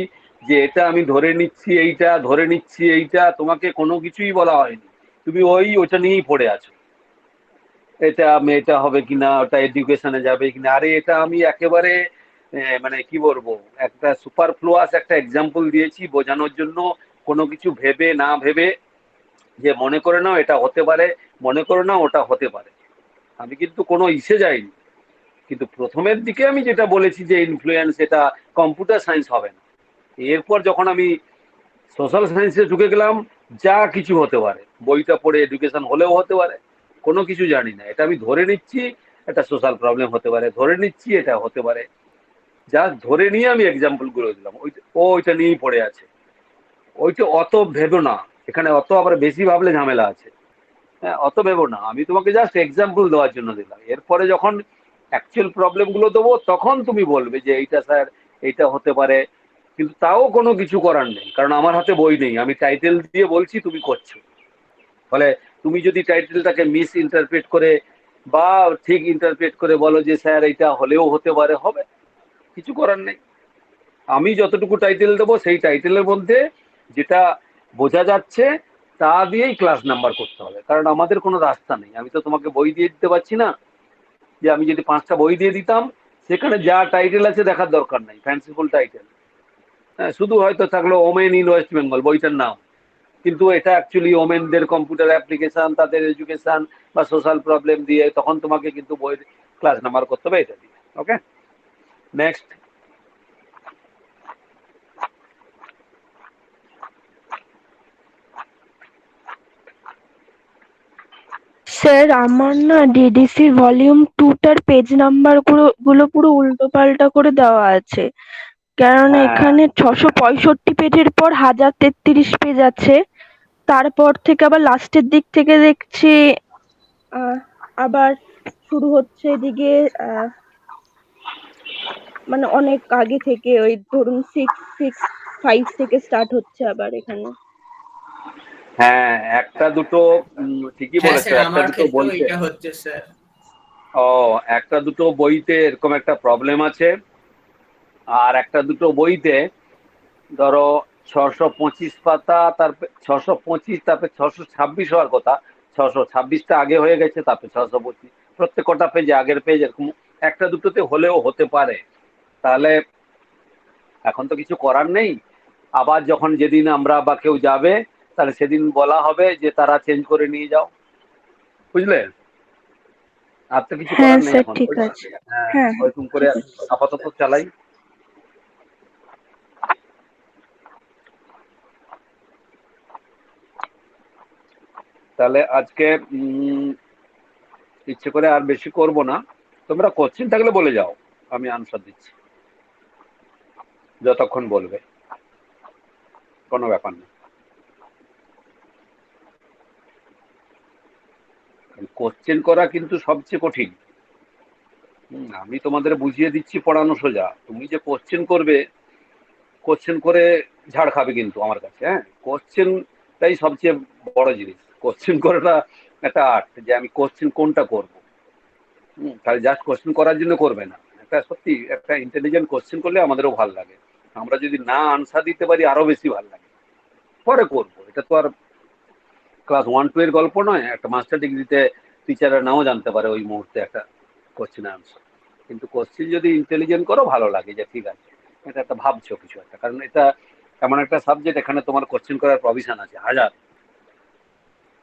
যে এটা আমি ধরে নিচ্ছি এইটা, ধরে নিচ্ছি এইটা, তোমাকে কোনো কিছুই বলা হয়নি, তুমি ওইটা নিয়েই পড়ে আছো, এটা মেয়েটা হবে কিনা, ওটা এডুকেশনে যাবে কিনা। আরে এটা আমি একেবারে মানে কি বলবো, একটা সুপার ফ্লুয়াস একটা এক্সাম্পল দিয়েছি বোঝানোর জন্য, কোনো কিছু ভেবে না ভেবে, যে মনে করে নাও এটা হতে পারে, মনে করে নাও ওটা হতে পারে, আমি কিন্তু কোনো ইসে যাইনি, কিন্তু প্রথমের দিকে আমি যেটা বলেছি যে ইনফ্লুয়েন্স, এটা কম্পিউটার সায়েন্স হবে না। এরপর যখন আমি সোশ্যাল সায়েন্সে ঢুকে গেলাম, যা কিছু হতে পারে, বইটা পড়ে এডুকেশন হলেও হতে পারে, কোনো কিছু জানি না, এটা আমি ধরে নিচ্ছি একটা সোশ্যাল প্রবলেম হতে পারে, ধরে নিচ্ছি এটা হতে পারে, যা ধরে নিয়ে আমি এক্সাম্পল গুলো দিলাম। ওইটা নিয়েই পড়ে আছে, ওইটা অত ভেবো না, এখানে অত আবার বেশি ভাবলে ঝামেলা আছে। হ্যাঁ, অত ভেবো না, আমি তোমাকে জাস্ট এক্সাম্পল দেওয়ার জন্য দিলাম। এরপরে যখন অ্যাকচুয়াল প্রবলেম গুলো দেবো তখন তুমি বলবে যে এইটা স্যার এইটা হতে পারে, কিন্তু তাও কোনো কিছু করার নেই, কারণ আমার হাতে বই নেই, আমি টাইটেল দিয়ে বলছি, তুমি করছো। ফলে তুমি যদি টাইটেলটাকে মিস ইন্টারপ্রেট করে বা ঠিক ইন্টারপ্রেট করে বলো যে স্যার এইটা হলেও হতে পারে, হবে, কিছু করার নেই। আমি যতটুকু টাইটেল দেবো সেই টাইটেলের মধ্যে যেটা বোঝা যাচ্ছে তা দিয়েই ক্লাস নাম্বার করতে হবে, কারণ আমাদের কোনো রাস্তা নেই। আমি তো তোমাকে বই দিয়ে দিতে পারছি না, যে আমি যদি 5টা বই দিয়ে দিতাম সেখানে যা টাইটেল আছে দেখার দরকার নাই, ফ্যান্সিফুল টাইটেল, হ্যাঁ, শুধু হয়তো থাকলো ওমেন ইন ওয়েস্ট বেঙ্গল বইটার নাম, কিন্তু এটা অ্যাকচুয়ালি ওমেনদের কম্পিউটার অ্যাপ্লিকেশন, তাদের এডুকেশন বা সোশ্যাল প্রবলেম দিয়ে, তখন তোমাকে কিন্তু বইয়ের ক্লাস নাম্বার করতে হবে এটা দিয়ে। ওকে, নেক্সট। স্যার আমার না ডিডিসি ভলিউম 2টার পেজ নাম্বার গুলো পুরো উল্টো পাল্টা করে দেওয়া আছে, কেননা হ্যাঁ, এখানে 665 পেজের পর 1033 পেজ আছে, তারপর থেকে আবার লাস্টের দিক থেকে দেখছি আবার শুরু হচ্ছে এদিকে মানে অনেক আগে থেকে, ওই ধরুন 665 থেকে স্টার্ট হচ্ছে আবার এখানে। হ্যাঁ, একটা দুটো ঠিকই হ্যাঁ বলেছো, স্যার, একটা আমার দুটো ক্ষেত্রেও বইতে, এটা হচ্ছে স্যার। ও, একটা দুটো বইতে এরকম একটা প্রবলেম আছে। আর একটা দুটো বইতে ধরো 625 পাতা, তারপর 625, তারপর 626 হওয়ার কথা, 626টা আগে হয়ে গেছে, তারপর 625, প্রত্যেক কটা পেজে আগের পেজ এরকম একটা দুটোতে হলেও হতে পারে। তাহলে এখন তো কিছু করার নেই, আবার যখন যেদিন আমরা বা কেউ যাবে তাহলে সেদিন বলা হবে যে তারা চেঞ্জ করে নিয়ে যাও, বুঝলে? আর তো কিছু হ্যাঁ করার নেই স্যার, এখন। ঠিক আছে। হ্যাঁ, হ্যাঁ হ্যাঁ, ওইরকম করে ঠিক আছে। আপাতত চালাই। তাহলে আজকে ইচ্ছে করে আর বেশি করব না, তোমরা কোশ্চেন থাকলে বলে যাও, আমি আনসার দিচ্ছি যতক্ষণ বলবে, কোনো ব্যাপার না। কোশ্চেন করা কিন্তু সবচেয়ে কঠিন। আমি তোমাদের বুঝিয়ে দিচ্ছি পড়ানো সোজা, তুমি যে কোশ্চেন করবে, কোশ্চেন করে ঝাড় খাবে কিন্তু আমার কাছে। হ্যাঁ, কোশ্চেনটাই সবচেয়ে বড় জিনিস, কোশ্চেন করাটা একটা আর্ট, যে আমি কোশ্চেন কোনটা করবো। তাহলে জাস্ট কোশ্চেন করার জন্য করবে না, একটা সত্যি একটা ইন্টেলিজেন্ট কোশ্চেন করলে আমাদেরও ভালো লাগে, আমরা যদি না আনসার দিতে পারি আরো বেশি ভালো লাগে। পরে করবো, এটা তো আর ক্লাস 1-2 এর গল্প নয়, একটা মাস্টার ডিগ্রিতে টিচাররা নাও জানতে পারে ওই মুহূর্তে একটা কোশ্চেনের আনসার। কিন্তু কোশ্চেন যদি ইন্টেলিজেন্ট করো ভালো লাগে, যে ঠিক আছে এটা একটা ভাবছো কিছু একটা, কারণ এটা এমন একটা সাবজেক্ট এখানে তোমার কোশ্চেন করার প্রভিশন আছে হাজার,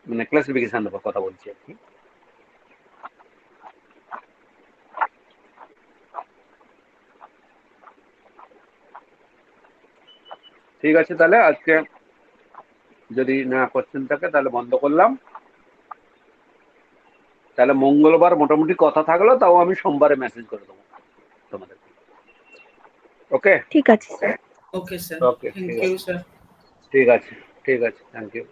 মানে ক্লাসিফিকেশনের কথা বলছি আর কি। ঠিক আছে, তাহলে আজকে যদি না কোশ্চেন থাকে তাহলে বন্ধ করলাম। তাহলে মঙ্গলবার মোটামুটি কথা থাকলো, তাও আমি সোমবারে মেসেজ করে দেবো তোমাদের। ওকে, ঠিক আছে স্যার। ওকে স্যার, ওকে, থ্যাংক ঠিক ইউ আছে, স্যার। ঠিক আছে, ঠিক আছে, থ্যাংক ইউ।